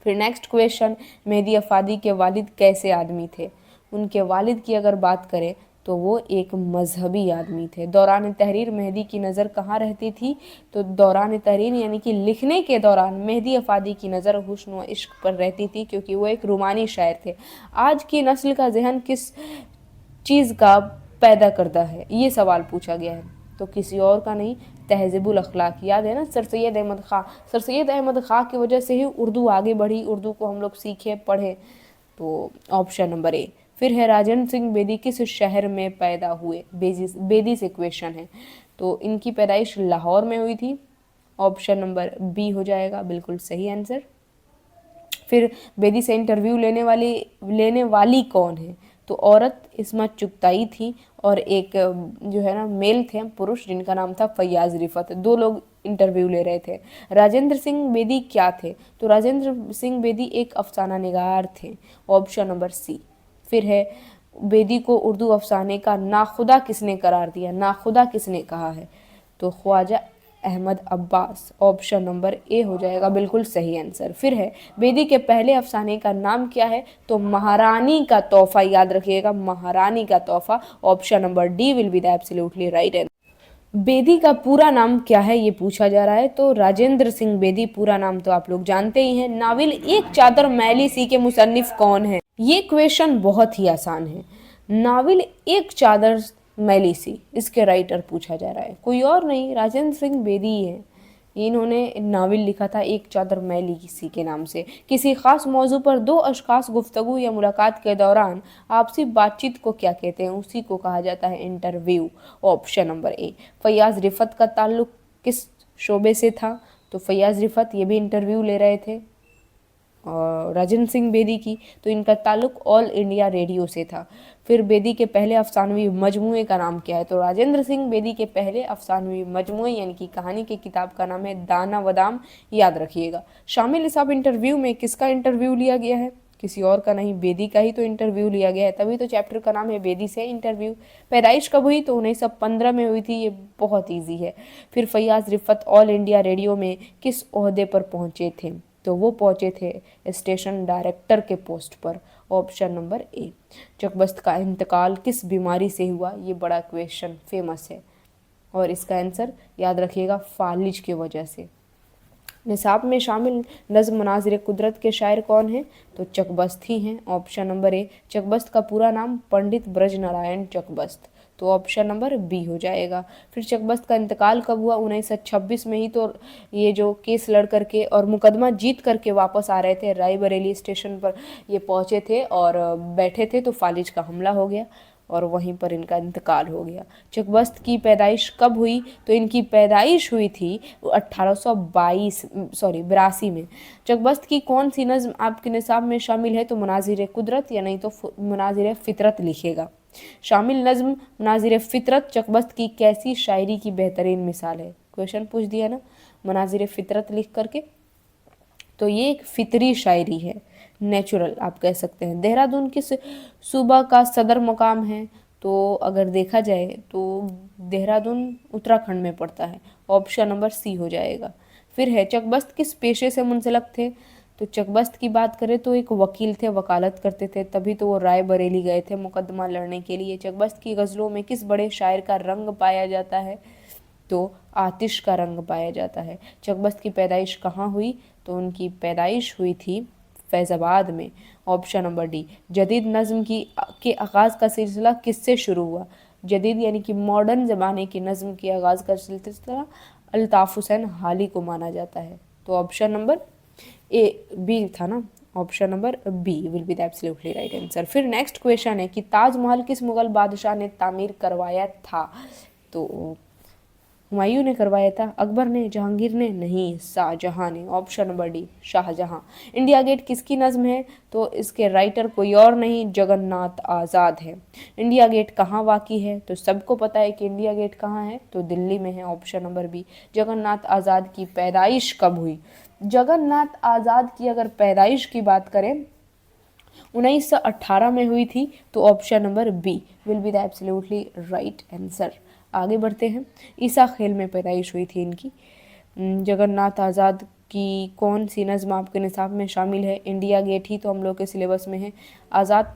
Speaker 2: फिर नेक्स्ट क्वेश्चन, मेहदी अफादी के वालिद कैसे आदमी थे? उनके वालिद की अगर बात करें तो वो एक मजहबी आदमी थे। दौरान तहरीर मेहदी की नज़र कहाँ रहती थी? तो दौरान तहरीर यानी कि लिखने के दौरान मेहदी अफादी की नज़र हुस्न व इश्क पर रहती थी क्योंकि वो एक रूमानी शायर थे। आज की नस्ल का जहन किस चीज़ का पैदा करता है? ये सवाल पूछा गया है, तो किसी और का नहीं, तहज़ीबुल अखलाक। याद है ना सर सैयद अहमद ख़ां, सर सैयद अहमद ख़ां की वजह से ही उर्दू आगे बढ़ी, उर्दू को हम लोग सीखे पढ़े, तो ऑप्शन नंबर ए। फिर है राजेंद्र सिंह बेदी किस शहर में पैदा हुए? बेदी से क्वेश्चन है, तो इनकी पैदाइश लाहौर में हुई थी, ऑप्शन नंबर बी हो जाएगा बिल्कुल सही आंसर। फिर बेदी से इंटरव्यू लेने वाली कौन है? तो औरत इस्मत चुगताई थी और एक जो है ना मेल थे पुरुष जिनका नाम था फैयाज रिफत, 2 लोग इंटरव्यू ले रहे थे। राजेंद्र सिंह बेदी क्या थे? तो राजेंद्र सिंह बेदी एक अफसाना निगार थे, ऑप्शन नंबर सी। फिर है बेदी को उर्दू अफसाने का नाखुदा किसने करार दिया? नाखुदा किसने कहा है? तो Khwaja Ahmad Abbas. Option number A हो जाएगा बिल्कुल सही आंसर। फिर है बेदी के पहले अफसाने का नाम क्या है? तो महारानी का तोहफा, याद रखिएगा महारानी का तोहफा। Option number D will be the absolutely right answer. Bedi का पूरा नाम क्या है ये पूछा जा रहा है, तो राजेंद्र सिंह बेदी। पूरा नाम तो आप लोग जानते ही हैं। नाविल एक चादर मैली सी के मुसन्निफ कौन है? ये क्वेश्चन बहुत ही आसान है। नाविल एक चादर मैली सी, इसके राइटर पूछा जा रहा है, कोई और नहीं, राजेंद्र सिंह बेदी ही है। इन्होंने नावल लिखा था एक चादर मैली सी के नाम से। किसी खास मौजू पर दो अशखास गुफ्तगू या मुलाकात के दौरान आपसी बातचीत को क्या कहते हैं? उसी को कहा जाता है इंटरव्यू। ऑप्शन नंबर ए। फैयाज रिफत का ताल्लुक किस शोबे से था? तो फैयाज रिफत ये भी इंटरव्यू ले रहे थे और राजेंद्र सिंह बेदी की, तो इनका ताल्लुक ऑल इंडिया रेडियो से था। फिर बेदी के पहले अफसानवी मजमूए का नाम क्या है? तो राजेंद्र सिंह बेदी के पहले अफसानवी मजमूए यानी कि कहानी की किताब का नाम है दाना वदाम, याद रखिएगा। शामिल निसाब इंटरव्यू में किसका इंटरव्यू लिया गया है? किसी और का नहीं, बेदी का ही तो इंटरव्यू लिया गया है, तभी तो चैप्टर का नाम है बेदी से इंटरव्यू। पैदाइश कब हुई? तो 1915 में हुई थी, ये बहुत ईजी है। फिर Faiyaz Rifat all India radio में किस ओहदे पर पहुंचे थे? तो वो पहुंचे थे स्टेशन डायरेक्टर के पोस्ट पर। Option number A. चकबस्त का इंतकाल किस बीमारी से हुआ? ये बड़ा क्वेश्चन फेमस है और इसका आंसर याद रखिएगा फालिज की वजह से। निसाब में शामिल नज़्म मनाजिर कुदरत के शायर कौन हैं? तो चकबस्त ही हैं। Option number A. चकबस्त का पूरा नाम पंडित ब्रज नारायण चकबस्त, तो ऑप्शन नंबर बी हो जाएगा। फिर चकबस्त का इंतकाल कब हुआ? 1926 में ही तो ये जो केस लड़ करके और मुकदमा जीत करके वापस आ रहे थे, रायबरेली स्टेशन पर ये पहुंचे थे और बैठे थे तो फालिज का हमला हो गया और वहीं पर इनका इंतकाल हो गया। चकबस्त की पैदाइश कब हुई? तो इनकी पैदाइश हुई थी 82 में। चकबस्त की कौन सी नज़्म आपके निसाब में शामिल है? तो मनाजिर कुदरत या नहीं तो मनाजिर फितरत लिखिएगा। शामिल नज़्म मनाजिर फितरत चकबस्त की कैसी शायरी की बेहतरीन मिसाल है? क्वेश्चन पूछ दिया ना मनाजिर फितरत लिख करके, तो ये एक फितरी शायरी है, नेचुरल आप कह सकते हैं। देहरादून किस सूबा का सदर मकाम है? तो अगर देखा जाए तो देहरादून उत्तराखंड में पड़ता है। ऑप्शन नंबर सी हो जाएगा। फिर है चकबस्त किस पेशे से मुंसलक थे? तो चकबस्त की बात करें तो एक वकील थे, वकालत करते थे, तभी तो वो रायबरेली गए थे मुकदमा लड़ने के लिए। चकबस्त की गज़लों में किस बड़े शायर का रंग पाया जाता है? तो आतिश का रंग पाया जाता है। चकबस्त की पैदाइश कहाँ हुई? तो उनकी पैदाइश हुई थी फैज़ाबाद में। Option number D. जदीद नज़्म के आगाज़ का सिलसिला किससे शुरू हुआ? जदीद यानी कि मॉडर्न ज़माने की नज़्म के आगाज़ का सिलसिला अल्ताफ़ हुसैन हाली को माना जाता है। तो ऑप्शन नंबर ए बी था ना, option number B will be the absolutely right answer. फिर नेक्स्ट क्वेश्चन है कि ताजमहल किस मुगल बादशाह ने तामीर करवाया था? तो हुमायूं ने करवाया था, अकबर ने, जहांगीर ने? नहीं, शाहजहां ने। Option number D Shahjahan. India Gate किसकी नज़्म है? तो इसके राइटर कोई और नहीं जगन्नाथ आज़ाद है। इंडिया गेट कहाँ वाक़ई है? तो सबको पता है कि इंडिया गेट कहाँ है, तो दिल्ली में है। Option number B. Jagannath Azad की पैदाइश कब हुई? जगन्नाथ आज़ाद की अगर पैदाइश की बात करें 1918 में हुई थी, तो option number B will be the absolutely right answer. आगे बढ़ते हैं। ईसा खेल में पैदाइश हुई थी इनकी। जगन्नाथ आज़ाद की कौन सी नज़्म आपके निसाब में शामिल है? इंडिया गेट ही तो हम लोग के सिलेबस में है। आज़ाद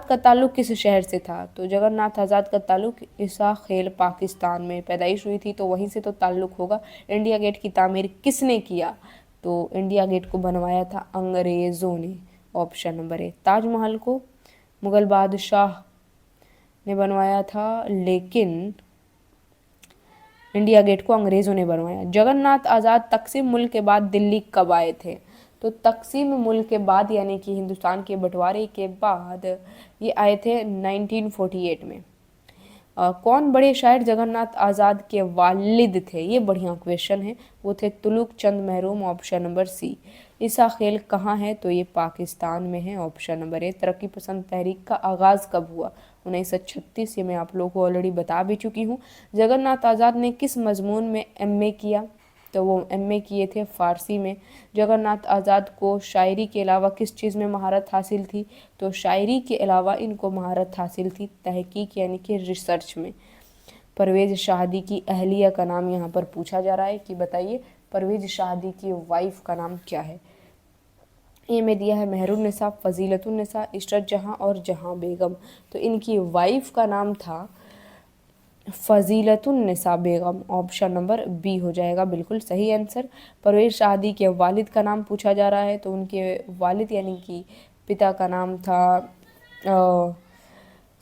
Speaker 2: का ताल्लुक़ किस शहर से था? तो जगन्नाथ आज़ाद का ताल्लुक़ ईसा खेल पाकिस्तान में, पैदाइश हुई थी तो वहीं से तो ताल्लुक़ होगा। इंडिया गेट की तामीर किसने किया? तो इंडिया गेट को बनवाया था अंग्रेज़ों ने। ऑप्शन नंबर ए। ताजमहल को मुग़ल बादशाह ने बनवाया था, लेकिन इंडिया गेट को अंग्रेज़ों ने बनवाया। जगन्नाथ आज़ाद तकसीम मुल्क के बाद दिल्ली कब आए थे? तो तकसीम मुल्क के बाद यानी कि हिंदुस्तान के बंटवारे के बाद ये आए थे 1948 में। कौन बड़े शायर जगन्नाथ आज़ाद के वालिद थे? ये बढ़िया क्वेश्चन है। वो थे तुलुक चंद महरूम। ऑप्शन नंबर सी। ईसा खेल कहाँ है? तो ये पाकिस्तान में है। ऑप्शन नंबर ए। तरक्की पसंद तहरीक का आगाज़ कब हुआ? 1936। ये मैं आप लोगों को ऑलरेडी बता भी चुकी हूँ। जगन्नाथ आज़ाद ने किस मजमून में एमए किया? तो वो एमए किए थे फ़ारसी में। जगन्नाथ आज़ाद को शायरी के अलावा किस चीज़ में महारत हासिल थी? तो शायरी के अलावा इनको महारत हासिल थी तहकीक यानी कि रिसर्च में। परवेज शाहदी की अहलिया का नाम यहाँ पर पूछा जा रहा है कि बताइए परवेज शाहदी की वाइफ का नाम क्या है। ए में दिया है मेहरुन्निसा, फजीलतुन्निसा, इशरत जहाँ और जहाँ बेगम। तो इनकी वाइफ का नाम था फजीलतुन्निसा बेगम। ऑप्शन नंबर बी हो जाएगा बिल्कुल सही आंसर। परवेज शाहदी के वालिद का नाम पूछा जा रहा है, तो उनके वालिद यानी कि पिता का नाम था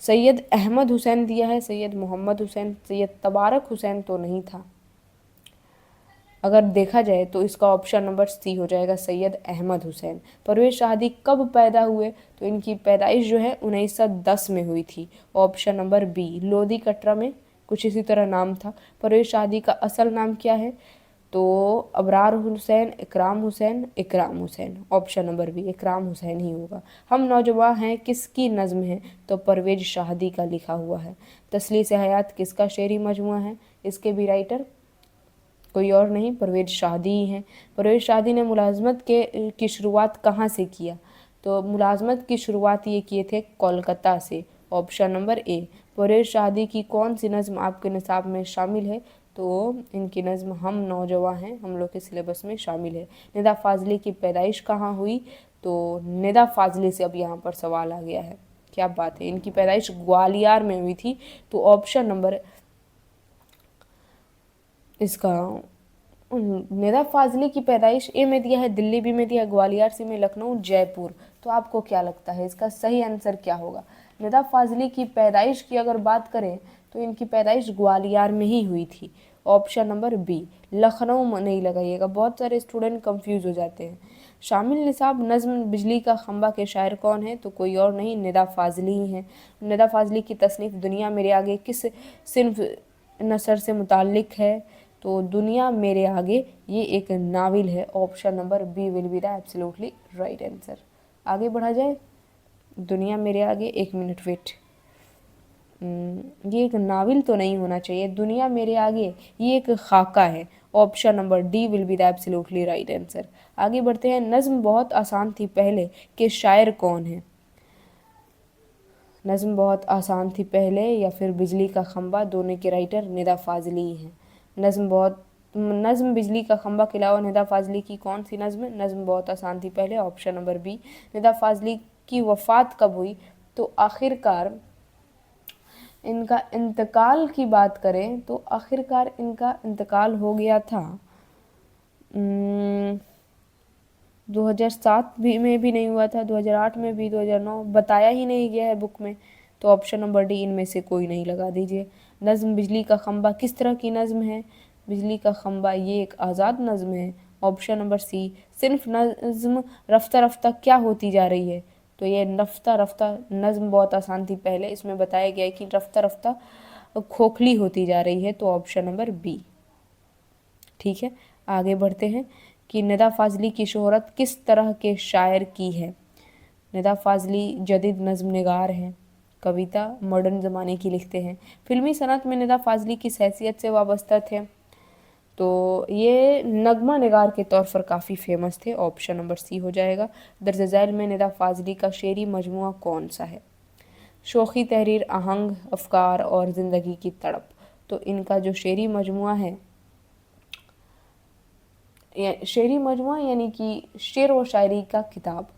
Speaker 2: सैयद अहमद हुसैन दिया है, सैयद मोहम्मद हुसैन, सैयद तबारक हुसैन तो नहीं था। अगर देखा जाए तो इसका ऑप्शन नंबर सी हो जाएगा सैयद अहमद हुसैन। परवेज शाहदी कब पैदा हुए, तो इनकी पैदाइश जो है 1910 में हुई थी। Option number B, Lodhi Katra में कुछ इसी तरह नाम था। परवेज शाहदी का असल नाम क्या है, तो अबरार हुसैन, इकराम हुसैन, इकराम हुसैन। ऑप्शन नंबर बी इकराम हुसैन ही होगा। हम नौजवां हैं किसकी नज़्म है, तो परवेज शाहदी का लिखा हुआ है। तसलीस हयात किसका शेरी मजमुआ है, इसके भी राइटर कोई और नहीं परवेज शाहदी ही हैं। परवेज शाहदी ने मुलाजमत की शुरुआत कहाँ से किया, तो मुलाजमत की शुरुआत ये किए थे कोलकाता से। Option number A. Parvez Shahidi की कौन सी नज़्म आपके निसाब में शामिल है, तो इनकी नज़्म हम नौजवां हैं हम लोग के सिलेबस में शामिल है। निदा फाजली की पैदाइश कहाँ हुई, तो निदा फाजली से अब यहाँ पर सवाल आ गया है, क्या बात है। इनकी पैदाइश ग्वालियर में हुई थी, तो ऑप्शन नंबर इसका निदा फाजली की पैदाइश ए में दिया है दिल्ली, बी में दिया है ग्वालियर, सी में लखनऊ, जयपुर। तो आपको क्या लगता है इसका सही आंसर क्या होगा। निदा फाजली की पैदाइश की अगर बात करें तो इनकी पैदाइश ग्वालियर में ही हुई थी। ऑप्शन नंबर बी, लखनऊ में नहीं लगाइएगा, बहुत सारे स्टूडेंट कंफ्यूज हो जाते हैं। शामिल निसाब नज़्म बिजली का खंबा के शायर कौन है, तो कोई और नहीं निदा फाजली ही हैं। निदा फाजली की तसनीफ़ दुनिया मेरे आगे किस सिन्फ नसर से मुताल्लिक है, तो दुनिया मेरे आगे ये एक नावल है। Option number B will be the absolutely right answer. आगे बढ़ा जाए, दुनिया मेरे आगे, एक मिनट वेट, ये एक नावल तो नहीं होना चाहिए, दुनिया मेरे आगे ये एक खाका है। Option number D will be the absolutely right answer. आगे बढ़ते हैं, नज़्म बहुत आसान थी पहले के शायर कौन है। नज़्म बहुत आसान थी पहले या फिर बिजली का खंबा, दोनों के राइटर निदा फाजली हैं। नज़्म बिजली का खंबा के अलावा निदा फाजली की कौन सी नज़्म बहुत आसान थी पहले। Option number B. Nida Fazli की वफ़ात कब हुई, तो आखिरकार इनका इंतकाल की बात करें तो आखिरकार इनका इंतकाल हो गया था 2007 में भी नहीं हुआ था, 2008 में भी, 2009 बताया ही नहीं गया है बुक में। तो ऑप्शन नंबर डी इनमें से कोई नहीं लगा दीजिए। नज़्म बिजली का खंबा किस तरह की नज़्म है, बिजली का खंबा ये एक आज़ाद नज़्म है। Option number C. सिर्फ नज़्म रफ्ता रफ्ता क्या होती जा रही है, तो ये रफ्ता रफ्ता नज़्म बहुत आसान थी पहले, इसमें बताया गया है कि रफ्ता रफ्ता खोखली होती जा रही है, तो ऑप्शन नंबर बी। ठीक है, आगे बढ़ते हैं कि निदा फाजली की शोहरत किस तरह के शायर की है। निदा फाजली जदीद नज़्म निगार हैं, कविता मॉडर्न ज़माने की लिखते हैं। फिल्मी सनत में निदा फाजली किस हैसियत से वाबस्ता थे, तो ये नगमा निगार के तौर पर काफ़ी फेमस थे। ऑप्शन नंबर सी हो जाएगा। दर्ज झैल में निदा फाजली का शेरी मजमुआ कौन सा है। शोखी तहरीर, आहंग, अफकार और ज़िंदगी की तड़प। तो इनका जो शेरी मजमुआ है, शेरी मजमुआ यानी कि शेर व शायरी का किताब,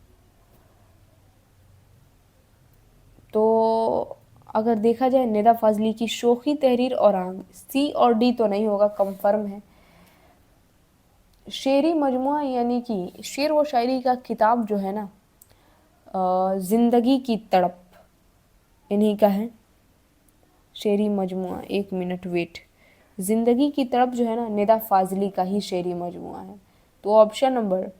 Speaker 2: तो अगर देखा जाए निदा फाजली की शोखी तहरीर और आहंग, सी और डी तो नहीं होगा, कंफर्म है। शेरी मजमुआ यानी कि शेर व शायरी का किताब जो है ना, ज़िंदगी की तड़प इन्हीं का है शेरी मजमुआ। एक मिनट वेट, ज़िंदगी की तड़प जो है ना निदा फाजली का ही शेरी मजमुआ है, तो ऑप्शन नंबर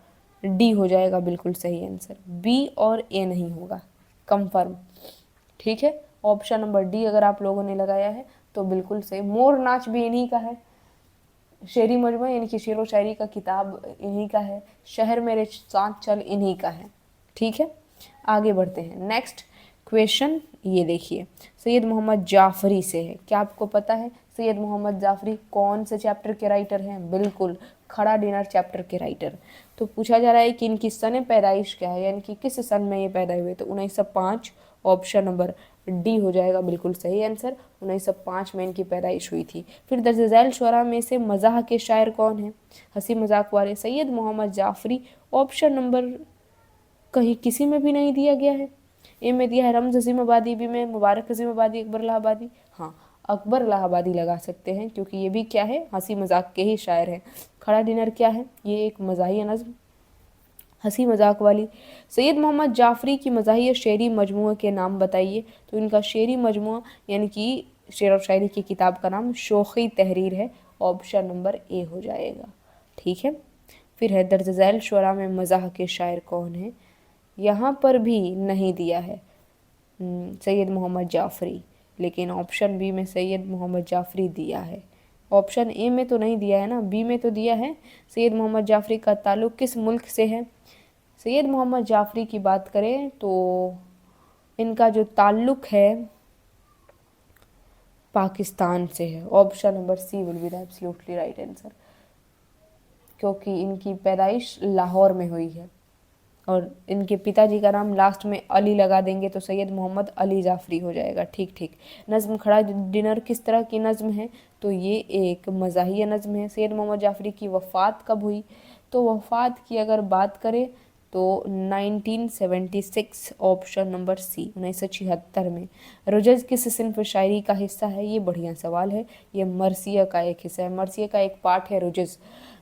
Speaker 2: डी हो जाएगा बिल्कुल सही आंसर। बी और ए नहीं होगा, कंफर्म। ठीक है, ऑप्शन नंबर डी अगर आप लोगों ने लगाया है तो बिल्कुल सही। मोर नाच भी इन्हीं का है, शेरी मजमुआ यानी कि शेर व शायरी का किताब इन्हीं का है। शहर मेरे साथ चल इन्हीं का है। ठीक है, आगे बढ़ते हैं। नेक्स्ट क्वेश्चन ये देखिए, सैयद मोहम्मद जाफरी से है। क्या आपको पता है सैयद मोहम्मद जाफरी कौन से चैप्टर के राइटर हैं? बिल्कुल, खड़ा डिनर चैप्टर के राइटर। तो पूछा जा रहा है कि इनकी सन पैदाइश क्या है, यानी कि किस सन में ये पैदा हुए। तो 1905, ऑप्शन नंबर डी हो जाएगा बिल्कुल सही आंसर। 1905 में इनकी पैदाइश हुई थी। फिर दर्ज झैल शुअरा में से मज़ाह के शायर कौन हैं? हंसी मजाक वाले सैयद मोहम्मद जाफरी। ऑप्शन नंबर कहीं किसी में भी नहीं दिया गया है। ए में दिया है रमज़ अजीम आबादी, बी में मुबारक अजीम आबादी, अकबर इलाहाबादी। हाँ, अकबर इलाहाबादी लगा सकते हैं क्योंकि ये भी क्या है, हंसी मजाक के ही शायर हैं। खड़ा डिनर क्या है? ये एक मज़ाहिया नज़्म हंसी मजाक वाली। सैयद मोहम्मद जाफरी की मज़ाहिया शेरी मजमूआ के नाम बताइए। तो इनका शेरी मजमूआ यानी कि शेर और शायरी की किताब का नाम शोखी तहरीर है। ऑप्शन नंबर ए हो जाएगा। ठीक है। फिर है दर्ज झैल शुअरा में मज़ाह के शायर कौन है? यहाँ पर भी नहीं दिया है सैयद मोहम्मद जाफरी, लेकिन ऑप्शन बी में सैयद मोहम्मद जाफरी दिया है। ऑप्शन ए में तो नहीं दिया है ना, बी में तो दिया है। सैयद मोहम्मद जाफरी का ताल्लुक़ किस मुल्क से है? सैयद मोहम्मद जाफरी की बात करें तो इनका जो ताल्लुक़ है पाकिस्तान से है। Option number C will be the absolutely right answer, क्योंकि इनकी पैदाइश लाहौर में हुई है और इनके पिताजी का नाम लास्ट में अली लगा देंगे तो सैयद मोहम्मद अली जाफरी हो जाएगा। ठीक ठीक। नज़्म खड़ा डिनर किस तरह की नज़्म है? तो ये एक मज़ाहिया नज़्म है। सैयद मोहम्मद जाफरी की वफ़ात कब हुई? तो वफ़ात की अगर बात करें तो 1976, ऑप्शन नंबर सी 1976 में। रुजज़ किस सिन्फ़ शायरी का हिस्सा है? ये बढ़िया सवाल है। ये मरसिया का एक हिस्सा है, मरसिया का एक पार्ट है रुजज़।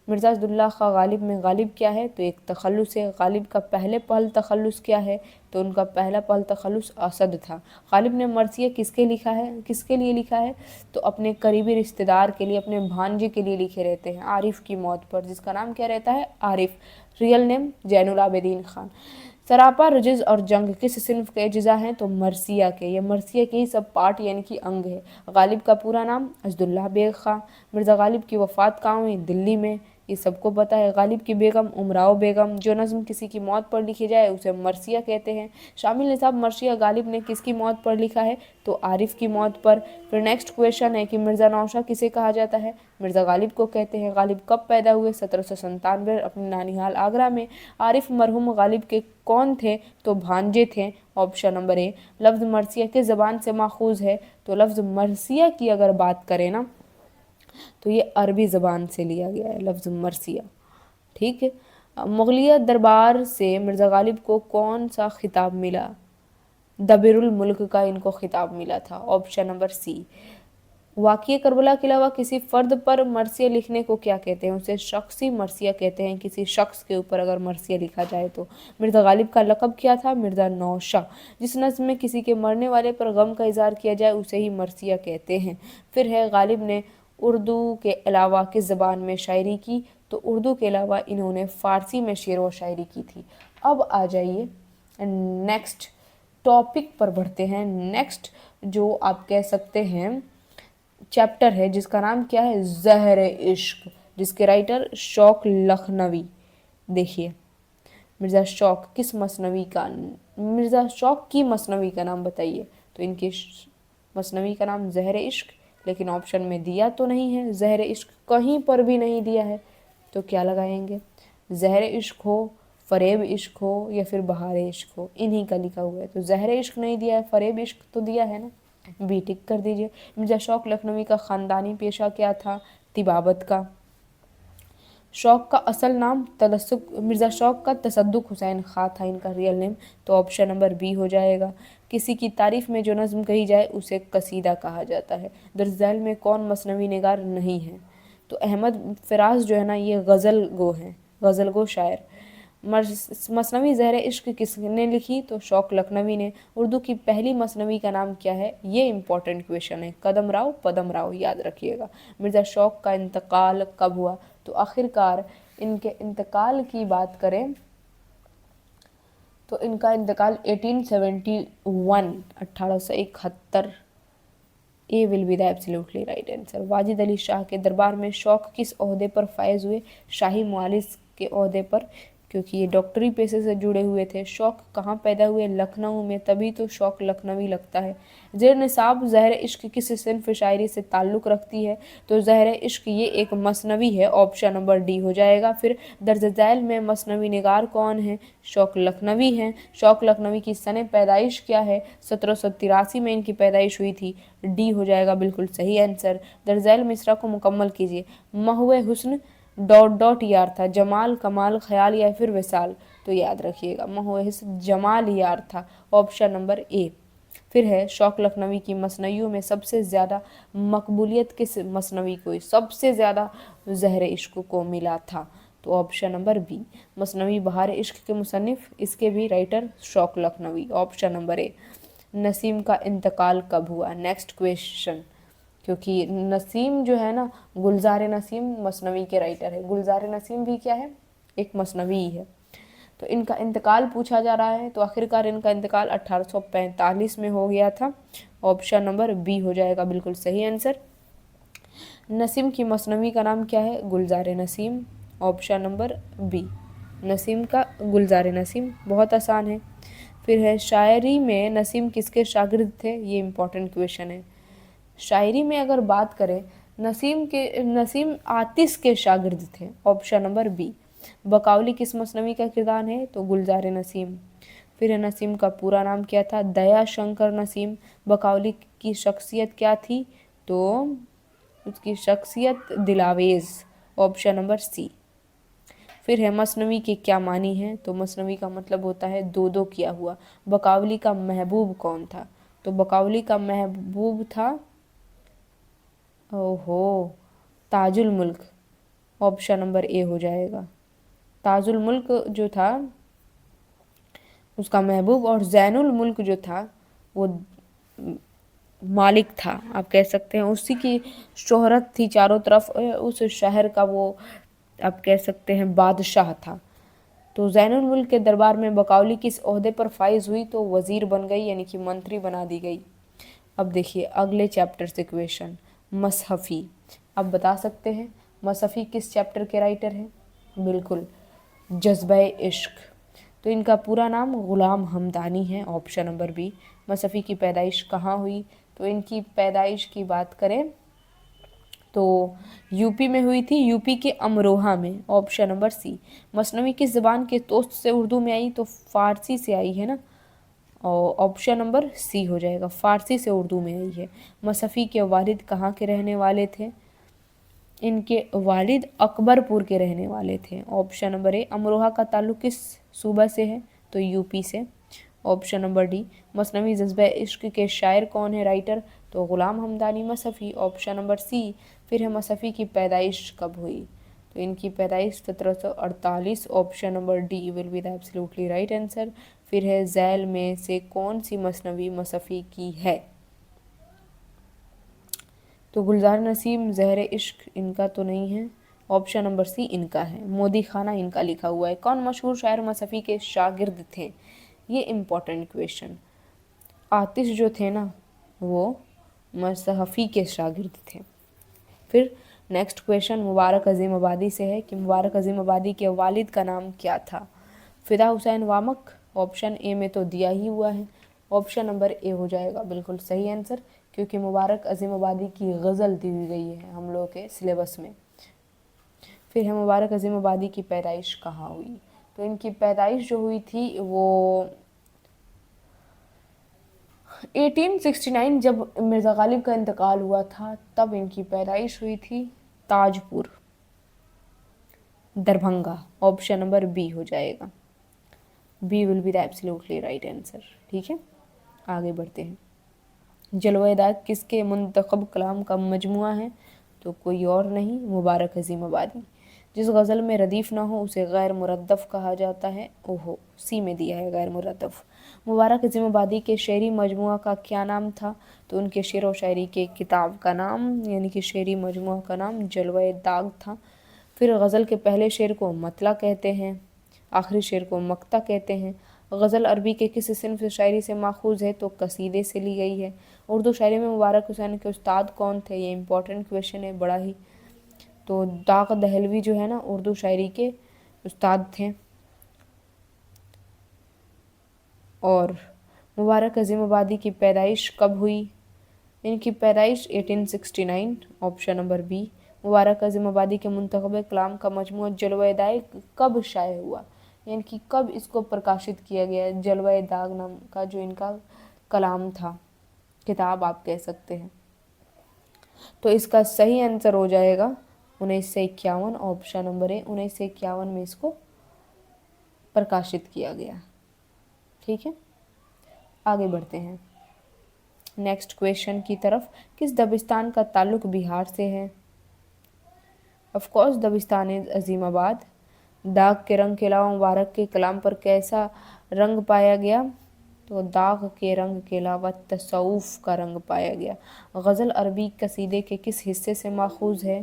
Speaker 2: मिर्ज़ा अब्दुल्ला खां गालिब में गालिब क्या है? तो एक तखल्लुस है। गालिब का पहले पहल तखल्लुस क्या है? तो उनका पहला पहल तखल्लुस असद था। गालिब ने मरसिया किसके लिखा है, किसके लिए लिखा है? तो अपने करीबी रिश्तेदार के लिए, अपने भांजे के लिए लिखे रहते हैं आरिफ की मौत पर, जिसका नाम क्या रहता है? आरिफ। Real name Zainul Abidin Khan. सरापा, रुजज़ और जंग किस सिन्फ के अज्जा हैं? तो मरसिया के। ये मरसिया के ही सब पार्ट यानी कि अंग है। गालिब का पूरा नाम अब्दुल्ला बेग खां। मिर्ज़ा गालिब की वफ़ात कहाँ हुई? दिल्ली में, ये सबको पता है। गालिब की बेगम उमराव बेगम। जो नज़्म किसी की मौत पर लिखी जाए उसे मरसिया कहते हैं। शामिल निसाब मरसिया गालिब ने किसकी मौत पर लिखा है? तो आरिफ की मौत पर। फिर नेक्स्ट क्वेश्चन है कि मिर्ज़ा नौशाह किसे कहा जाता है? मिर्ज़ा गालिब को कहते हैं। गालिब कब पैदा हुए? 1797 अपने नानिहाल आगरा में। आरिफ मरहूम गालिब के कौन थे? तो भांजे थे। ऑप्शन नंबर ए। लफ्ज़ मरसिया किस ज़बान से माखूज़ है? तो लफ्ज़ मरसिया की अगर बात करें ना तो ये अरबी ज़बान से लिया गया है लफ्ज़ मरसिया। ठीक है। मुगलिया दरबार से मिर्ज़ा गालिब को कौन सा खिताब मिला? दबिरुल मुल्क का इनको खिताब मिला था। Option number C. वाक़िए करबला के अलावा किसी फ़र्द पर मरसिया लिखने को क्या कहते हैं? उसे शख्सी मरसिया कहते हैं। किसी शख्स के ऊपर अगर मरसिया लिखा जाए तो। मिर्ज़ा गालिब का लक़ब क्या था? मिर्ज़ा नौशाह। जिस नज़्म में किसी के मरने वाले पर गम का इज़हार किया जाए उसे ही मरसिया कहते हैं। फिर है गालिब ने उर्दू के अलावा किस ज़बान में शायरी की? तो उर्दू के अलावा इन्होंने फ़ारसी में शेर व शायरी की थी। अब आ जाइए नेक्स्ट टॉपिक पर बढ़ते हैं। नेक्स्ट जो आप कह सकते हैं चैप्टर है जिसका नाम क्या है? ज़हर इश्क, जिसके राइटर शौक लखनवी। देखिए मिर्ज़ा शौक किस मसनवी का, मिर्ज़ा शौक की मसनवी का नाम बताइए। तो इनकी मसनवी का नाम ज़हर इश्क, लेकिन ऑप्शन में दिया तो नहीं है। ज़हर इश्क कहीं पर भी नहीं दिया है तो क्या लगाएंगे? ज़हर इश्क हो, फ़रेब इश्क हो या फिर बहार इश्क हो, इन्हीं का लिखा हुआ है। तो ज़हर इश्क नहीं दिया है, फ़रेब इश्क तो दिया है ना, बी टिक कर दीजिए। मिर्ज़ा शौक लखनवी का ख़ानदानी पेशा क्या था? तिबावत का। शौक का असल नाम मिर्ज़ा शौक का तसद्दुक़ हुसैन ख़ां था इनका रियल नेम। तो ऑप्शन नंबर बी हो जाएगा। किसी की तारीफ़ में जो नज़्म कही जाए उसे कसीदा कहा जाता है। दर्ज झैल में कौन मसनवी निगार नहीं है? तो अहमद फ़राज जो है ना ये गज़ल गो हैं, गज़ल गो शायर। मसनवी ज़हर इश्क किसने लिखी? तो शौक लखनवी ने। उर्दू की पहली मसनवी का नाम क्या है? ये इंपॉर्टेंट क्वेश्चन है। कदम राव पदम राव, याद रखिएगा। मिर्ज़ा शौक का इंतकाल कब हुआ? तो आखिरकार इनके इंतकाल की बात करें तो इनका इंतकाल 1871 A will be the absolutely right answer. Wajid Ali Shah के दरबार में शौक किस ओहदे पर फायज हुए? शाही मुआलिस के ओहदे पर, क्योंकि ये डॉक्टरी पेशे से जुड़े हुए थे। शौक कहाँ पैदा हुए? लखनऊ में, तभी तो शौक लखनवी लगता है। ज़ेर निसाब ज़हर इश्क किस सिन्फ शायरी से ताल्लुक़ रखती है? तो ज़हर इश्क ये एक मसनवी है, ऑप्शन नंबर डी हो जाएगा। फिर दर्ज झैल में मसनवी निगार कौन है? शौक लखनवी हैं। शौक लखनवी की सने पैदाइश क्या है? 1783 में इनकी पैदाइश हुई थी, डी हो जाएगा बिल्कुल सही आंसर। दर्ज झैल मिसरा को मुकम्मल कीजिए। महुए हुस्न डॉट डॉट यार था, जमाल कमाल ख्याल या फिर विसाल? तो याद रखिएगा महुए हुस्न जमाल यार था, ऑप्शन नंबर ए। फिर है शौक लखनवी की मसनवियों में सबसे ज़्यादा मकबूलियत किस मसनवी को, सबसे ज़्यादा ज़हर इश्क को मिला था? तो ऑप्शन नंबर बी, मसनवी बहार इश्क के मुसन्निफ, इसके भी writer Shauq Lakhnavi, option number A. Naseem का इंतकाल कब हुआ? नेक्स्ट क्वेश्चन, क्योंकि नसीम जो है ना, गुलजार नसीम मसनवी के राइटर है। गुलजार नसीम भी क्या है? एक मसनवी ही है। तो इनका इंतकाल पूछा जा रहा है, तो आखिरकार इनका इंतकाल 1845 में हो गया था, ऑप्शन नंबर बी हो जाएगा बिल्कुल सही आंसर। नसीम की मसनवी का नाम क्या है? Gulzar Naseem, option number B. Naseem का गुलजार नसीम, बहुत आसान है। फिर है शायरी में नसीम किसके शागिर्द थे? ये इम्पोर्टेंट क्वेश्चन है। शायरी में अगर बात करें, नसीम आतिश के शागिर्द थे, ऑप्शन नंबर बी। बकावली किस मसनवी का किरदार है? तो गुलजार नसीम। फिर है नसीम का पूरा नाम क्या था? दया शंकर नसीम। बकावली की शख्सियत क्या थी? तो उसकी शख्सियत दिलावेज, ऑप्शन नंबर सी। फिर है मसनवी के क्या मानी है? तो मसनवी का मतलब होता है दो दो किया हुआ। बकावली का महबूब कौन था? तो बकावली का महबूब था, ओहो, ताजुल मुल्क, ऑप्शन नंबर ए हो जाएगा। ताजुल मुल्क जो था उसका महबूब, और जैनुल मुल्क जो था वो मालिक था, आप कह सकते हैं। उसी की शोहरत थी चारों तरफ, उस शहर का वो आप कह सकते हैं बादशाह था। तो जैनुल मुल्क के दरबार में बकावली किस ओहदे पर फाइज हुई? तो वज़ीर बन गई, यानी कि मंत्री बना दी गई। अब देखिए अगले चैप्टर से क्वेश्चन, मसहफ़ी। आप बता सकते हैं मसहफ़ी किस चैप्टर के राइटर हैं? बिल्कुल, जज्बा इश्क। तो इनका पूरा नाम ग़ुलाम हमदानी है, ऑप्शन नंबर बी। मसहफ़ी की पैदाइश कहाँ हुई? तो इनकी पैदाइश की बात करें तो यूपी में हुई थी, यूपी के अमरोहा में, ऑप्शन नंबर सी। मसनवी किस ज़बान के तोस्त से उर्दू में आई? तो फ़ारसी से आई है ना, और ऑप्शन नंबर सी हो जाएगा, फ़ारसी से उर्दू में आई है। मसहफ़ी के वालिद कहाँ के रहने वाले थे? इनके वालिद अकबरपुर के रहने वाले थे, ऑप्शन नंबर ए। अमरोहा का ताल्लुक़ किस सूबा से है? तो यूपी से, ऑप्शन नंबर डी। मसनवी जज्बा इश्क के शायर कौन है, राइटर? तो ग़ुलाम हमदानी मसहफ़ी, ऑप्शन नंबर सी। फिर है मसहफ़ी की पैदाइश कब हुई? तो इनकी पैदाइश 1748, option number D will be the absolutely right answer. फिर है झैल में से कौन सी मसनवी मसहफ़ी की है? तो गुलजार नसीम ज़हर इश्क इनका तो नहीं है, ऑप्शन नंबर सी इनका है। मोदी खाना इनका लिखा हुआ है। कौन मशहूर शायर मसहफ़ी के शागिर्द थे? ये इम्पोर्टेंट क्वेश्चन। आतिश जो थे ना वो मसहफ़ी के शागिर्द थे। फिर नेक्स्ट क्वेश्चन मुबारक अज़ीम आबादी से है कि मुबारक अज़ीम आबादी के वालिद का नाम क्या था? फ़िदा हुसैन वामक, ऑप्शन ए में तो दिया ही हुआ है, ऑप्शन नंबर ए हो जाएगा बिल्कुल सही आंसर, क्योंकि मुबारक अज़ीम आबादी की गज़ल दी गई है हम लोग के सिलेबस में। फिर है मुबारक अज़ीम आबादी की पैदाइश कहाँ हुई? तो इनकी पैदाइश जो हुई थी वो 1869, जब मिर्ज़ा गालिब का इंतकाल हुआ था तब इनकी पैदाइश हुई थी, Tajpur, Darbhanga, option number B हो जाएगा। B will be the absolutely right answer. ठीक है, आगे बढ़ते हैं। जलवा दाग किसके मुंतखब कलाम का मजमुआ है? तो कोई और नहीं, मुबारक अज़ीम आबादी। जिस गज़ल में रदीफ़ ना हो उसे गैर मुरद्दफ़ कहा जाता है। ओहो, सी में दिया है गैर मुरद्दफ़। मुबारक अज़ीम आबादी के शेरी मजमुआ का क्या नाम था? तो उनके शेर व शायरी के किताब का नाम, यानी कि शेरी मजमुआ का नाम जलवा दाग था। फिर गज़ल के पहले शेर को मतला कहते हैं, आखिरी शेर को मक्ता कहते हैं। गज़ल अरबी के किस सिन्फ़ शायरी से माखूज़ है? तो कसीदे से ली गई है। उर्दू शायरी में मुबारक हुसैन के उस्ताद कौन थे? ये इंपॉर्टेंट क्वेश्चन है बड़ा ही। तो दाग दहलवी जो है ना उर्दू शायरी के उस्ताद थे। और मुबारक अजीम आबादी की पैदाइश कब हुई? इनकी पैदाइश 1869, ऑप्शन नंबर बी। मुबारक अजीम आबादी के मुंतखब कलाम का मजमूआ जलवा दाग कब शाये हुआ? यानी कि कब इसको प्रकाशित किया गया? जलवा दाग नाम का जो इनका कलाम था, किताब आप कह सकते हैं। तो इसका सही आंसर हो जाएगा 1951, ऑप्शन नंबर ए। 1951 में इसको प्रकाशित किया गया। ठीक है, आगे बढ़ते हैं नेक्स्ट क्वेश्चन की तरफ। किस दबिस्तान का ताल्लुक बिहार से है? ऑफ कोर्स दबिस्तान इज अजीमाबाद। दाग के रंग के अलावा मुबारक के कलाम पर कैसा रंग पाया गया? तो दाग के रंग के अलावा तसव्वुफ का रंग पाया गया। गज़ल अरबी कसीदे के किस हिस्से से माखूज है?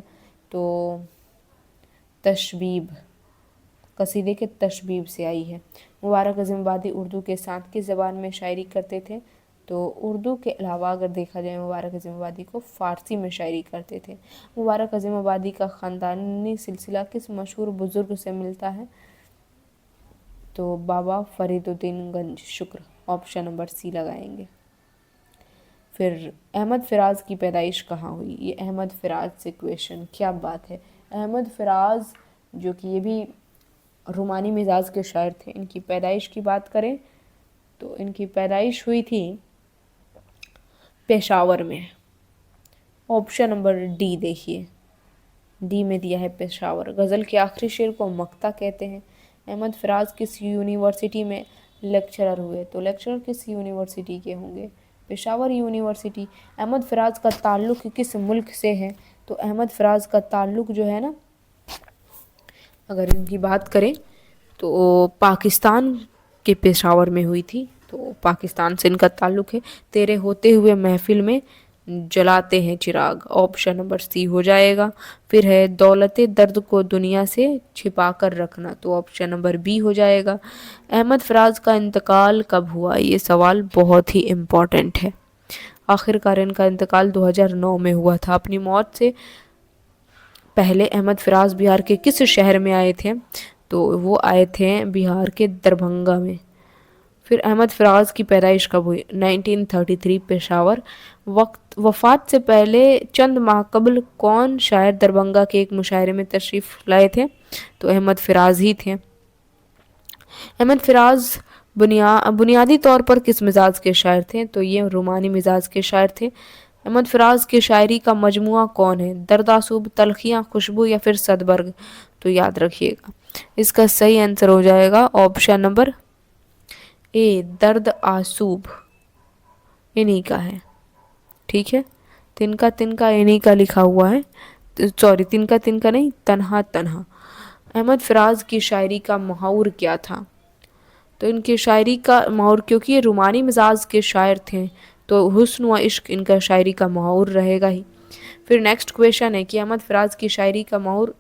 Speaker 2: तो तशबीब, कसीदे के तशबीब से आई है। मुबारक अज़ीम आबादी उर्दू के साथ किस ज़बान में शायरी करते थे? तो उर्दू के अलावा अगर देखा जाए मुबारक अज़ीम आबादी को फ़ारसी में शायरी करते थे। मुबारक अज़ीम आबादी का ख़ानदानी सिलसिला किस मशहूर बुज़ुर्ग से मिलता है? तो बाबा फरीदुद्दीन गंज शुक्र, ऑप्शन नंबर सी लगाएंगे। फिर अहमद फ़राज की पैदाइश कहाँ हुई? ये अहमद फ़राज से क्वेश्चन, क्या बात है। अहमद फ़राज जो कि ये भी रूमानी मिजाज के शायर थे, इनकी पैदाइश की बात करें तो इनकी पैदाइश हुई थी पेशावर में। ऑप्शन नंबर डी देखिए, डी में दिया है पेशावर। गज़ल के आखिरी शेर को मक्ता कहते हैं। अहमद फ़राज किस यूनिवर्सिटी में लेक्चरर हुए? तो लेक्चरर किस यूनिवर्सिटी के होंगे? पेशावर यूनिवर्सिटी। अहमद फ़राज का ताल्लुक़ किस मुल्क से है? तो अहमद फ़राज का ताल्लुक़ जो है ना, अगर इनकी बात करें तो पाकिस्तान के पेशावर में हुई थी, तो पाकिस्तान से इनका ताल्लुक़ है। तेरे होते हुए महफिल में जलाते हैं चिराग, ऑप्शन नंबर सी हो जाएगा। फिर है दौलते दर्द को दुनिया से छिपा कर रखना, तो ऑप्शन नंबर बी हो जाएगा। अहमद फ़राज का इंतकाल कब हुआ? ये सवाल बहुत ही इम्पॉर्टेंट है। आखिरकार इनका इंतकाल 2009 में हुआ था। अपनी मौत से पहले अहमद फ़राज बिहार के किस शहर में आए थे? तो वो आए थे बिहार के दरभंगा में। फिर अहमद फ़राज की पैदाइश कब हुई? 1933 पेशावर। वफ़ात से पहले चंद माह कबल कौन शायर दरभंगा के एक मुशायरे में तशरीफ़ लाए थे? तो अहमद फ़राज ही थे। अहमद फ़राज बुनियादी तौर पर किस मिजाज के शायर थे? तो ये रूमानी मिजाज के शायर थे। अहमद फ़राज की शायरी का मजमुआ कौन है? दर्दासूब, तलखियाँ, खुशबू या फिर सदबर्ग? तो याद रखिएगा, इसका सही आंसर हो जाएगा ऑप्शन नंबर ए, दर्द आसूब इन्हीं का है। ठीक है, तिनका तिनका इन्हीं का लिखा हुआ है, सॉरी तिनका तिनका नहीं, तन्हा तन्हा। अहमद फ़राज की शायरी का महाउर क्या था? तो इनकी शायरी का महाउर, क्योंकि ये रूमानी मिजाज के शायर थे, तो हुस्न व इश्क इनका शायरी का महाउर रहेगा ही। फिर नेक्स्ट क्वेश्चन है कि अहमद फ़राज की शायरी का महाउर,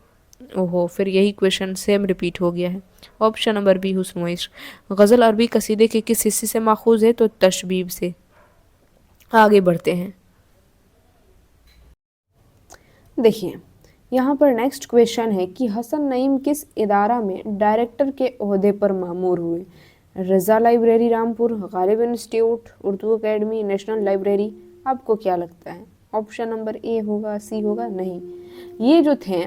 Speaker 2: ओहो फिर यही क्वेश्चन सेम रिपीट हो गया है। ऑप्शन नंबर बी, हुस्न व इश्क। गज़ल अरबी कसीदे के किस हिस्से से माखूज है? तो तशबीब से। आगे बढ़ते हैं। देखिए यहाँ पर नेक्स्ट क्वेश्चन है कि हसन नईम किस इदारा में डायरेक्टर के ओहदे पर मामूर हुए? Raza library Rampur, Ghalib institute, Urdu academy, national library? आपको क्या लगता है? ऑप्शन नंबर ए होगा, सी होगा? नहीं, ये जो थे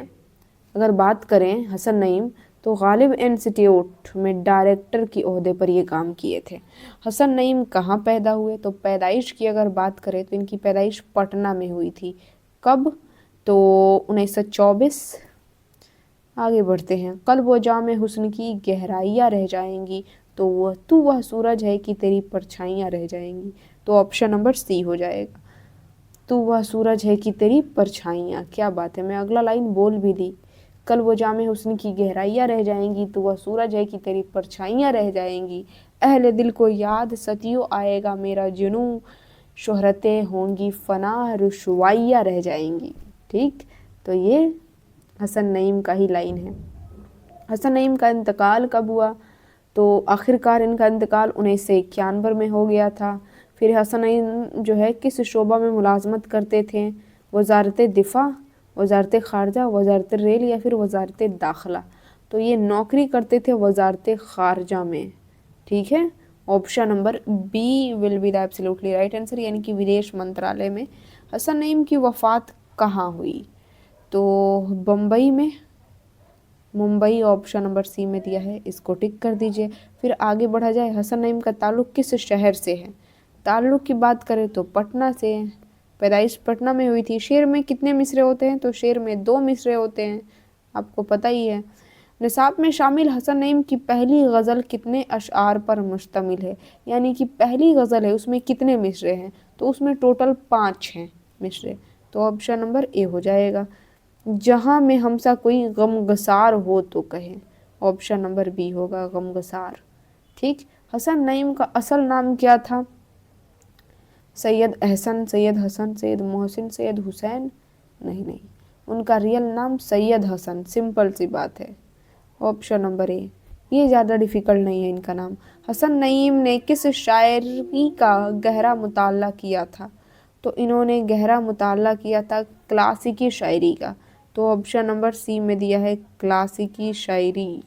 Speaker 2: अगर बात करें हसन नईम, तो गालिब इंस्टीट्यूट में डायरेक्टर की ओहदे पर ये काम किए थे। हसन नईम कहाँ पैदा हुए? तो पैदाइश की अगर बात करें तो इनकी पैदाइश पटना में हुई थी। कब? तो 1924। आगे बढ़ते हैं। कल वो जाम हुस्न की गहराइयाँ रह जाएंगी, तो वह सूरज है कि तेरी परछाइयाँ रह जाएंगी? तो ऑप्शन नंबर सी हो जाएगा, तू वह सूरज है कि तेरी परछाइयाँ। क्या बात है, मैं अगला लाइन बोल भी दी। कल वो जामे हुस्न की गहराइयाँ रह जाएंगी, तो वह सूरज है कि तेरी परछाइयाँ रह जाएंगी। अहले दिल को याद सतियों आएगा मेरा जुनूं, शोहरतें होंगी फना, रुसवाइयाँ रह जाएंगी। ठीक, तो ये हसन नईम का ही लाइन है। हसन नईम का इंतकाल कब हुआ? तो आखिरकार इनका इंतकाल 1991 में हो गया था। फिर हसन नईम जो है किस शोबा में मुलाजमत करते थे? वजारत दिफा, वजारत ख़ारजा, वजारत रेल या फिर वजारत दाखिला? तो ये नौकरी करते थे वजारत ख़ारजा में। ठीक है, option number B will be the absolutely right answer, यानी कि विदेश मंत्रालय में। हसन नईम की वफ़ात कहाँ हुई? तो बम्बई में, मुंबई ऑप्शन नंबर सी में दिया है, इसको टिक कर दीजिए। फिर आगे बढ़ा जाए, हसन नईम का ताल्लुक़ किस शहर से है? ताल्लुक़ की बात करें तो पटना से, पैदाइश पटना में हुई थी। शेर में कितने मिसरे होते हैं? तो शेर में 2 मिसरे होते हैं, आपको पता ही है। निसाब में शामिल हसन नईम की पहली गज़ल कितने अशआर पर मुश्तमिल है? यानी कि पहली गज़ल है उसमें कितने मिसरे हैं? तो उसमें टोटल 5 हैं मिसरे, तो ऑप्शन नंबर ए हो जाएगा। जहाँ में हमसा कोई गमगसार हो तो कहें, ऑप्शन नंबर बी होगा गमगसार। ठीक। हसन नईम का असल नाम क्या था? सैयद अहसन, सैयद हसन, सैयद मोहसिन, सैयद हुसैन? नहीं, उनका रियल नाम सैयद हसन, सिंपल सी बात है, ऑप्शन नंबर ए। ये ज़्यादा डिफ़िकल्ट नहीं है इनका नाम। हसन नईम ने किस शायरी का गहरा मुताला किया था? तो इन्होंने गहरा मुताला किया था क्लासिकी शायरी का, तो ऑप्शन नंबर सी में दिया है क्लासिकी शायरी।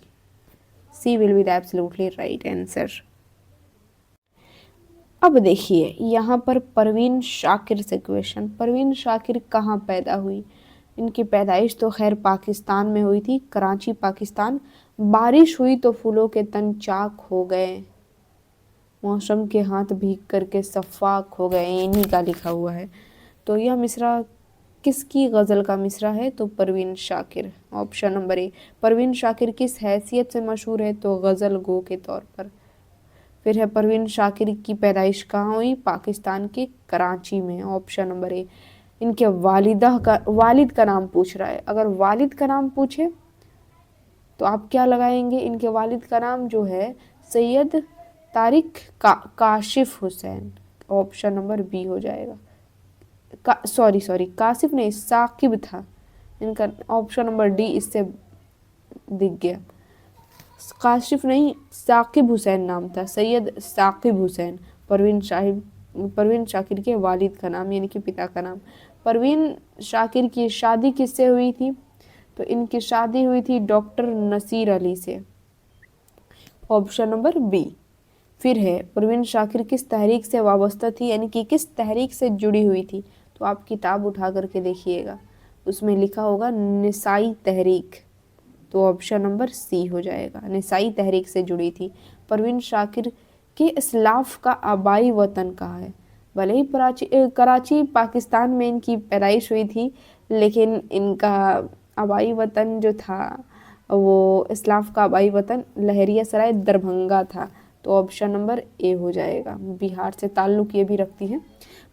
Speaker 2: C will be the absolutely right answer. अब देखिए यहाँ पर परवीन शाकिर से क्वेश्चन। परवीन शाकिर कहाँ पैदा हुई? इनकी पैदाइश तो खैर पाकिस्तान में हुई थी, कराची पाकिस्तान। बारिश हुई तो फूलों के तन चाक हो गए, मौसम के हाथ भीग करके सफ़ाक हो गए, इन्हीं का लिखा हुआ है। तो यह मिसरा किसकी गज़ल का मिसरा है? तो परवीन शाकिर, ऑप्शन नंबर ए। परवीन शाकिर किस हैसियत से मशहूर है? तो गज़ल गो के तौर पर। फिर है परवीन शाकिर की पैदाइश कहाँ हुई? पाकिस्तान के कराची में, ऑप्शन नंबर ए। इनके वालिद का नाम पूछ रहा है। अगर वालिद का नाम पूछे तो आप क्या लगाएंगे? इनके वालिद का नाम जो है Syed Tariq Kashif Hussain, option number B हो जाएगा। सॉरी कासिफ नहीं, साकिब था इनका, ऑप्शन नंबर डी इससे दिख गया। काशिफ नहीं, साकिब हुसैन नाम था, सैयद साकिब हुसैन। परवीन शाकिर के वालिद का नाम, यानी कि पिता का नाम। परवीन शाकिर की शादी किससे हुई थी? तो इनकी शादी हुई थी डॉक्टर नसीर अली से, ऑप्शन नंबर बी। फिर है परवीन शाकिर किस तहरीक से वाबस्ता थी, यानी कि किस तहरीक से जुड़ी हुई थी? तो आप किताब उठा करके देखिएगा, उसमें लिखा होगा निसाई तहरीक, तो ऑप्शन नंबर सी हो जाएगा, निसाई तहरीक से जुड़ी थी। परवीन शाकिर के इस्लाफ का आबाई वतन कहाँ है? भले ही कराची पाकिस्तान में इनकी पैदाइश हुई थी, लेकिन इनका आबाई वतन जो था वो इस्लाफ का आबाई वतन लहरिया सराय दरभंगा था, तो ऑप्शन नंबर ए हो जाएगा। बिहार से ताल्लुक़ ये भी रखती हैं।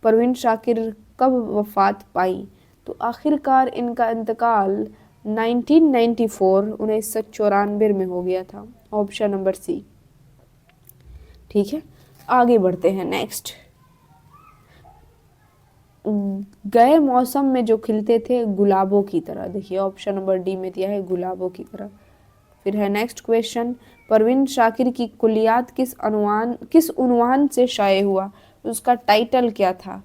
Speaker 2: परवीन शाकिर कब वफ़ात पाई? तो आखिरकार इनका इंतकाल 1994 में हो गया था, ऑप्शन नंबर सी। ठीक है, आगे बढ़ते हैं। नेक्स्ट, गए मौसम में जो खिलते थे गुलाबों की तरह, देखिए ऑप्शन नंबर डी में दिया है गुलाबों की तरह। फिर है नेक्स्ट क्वेश्चन, परवीन शाकिर की कुलियात किस उन्वान से शाये हुआ? उसका टाइटल क्या था?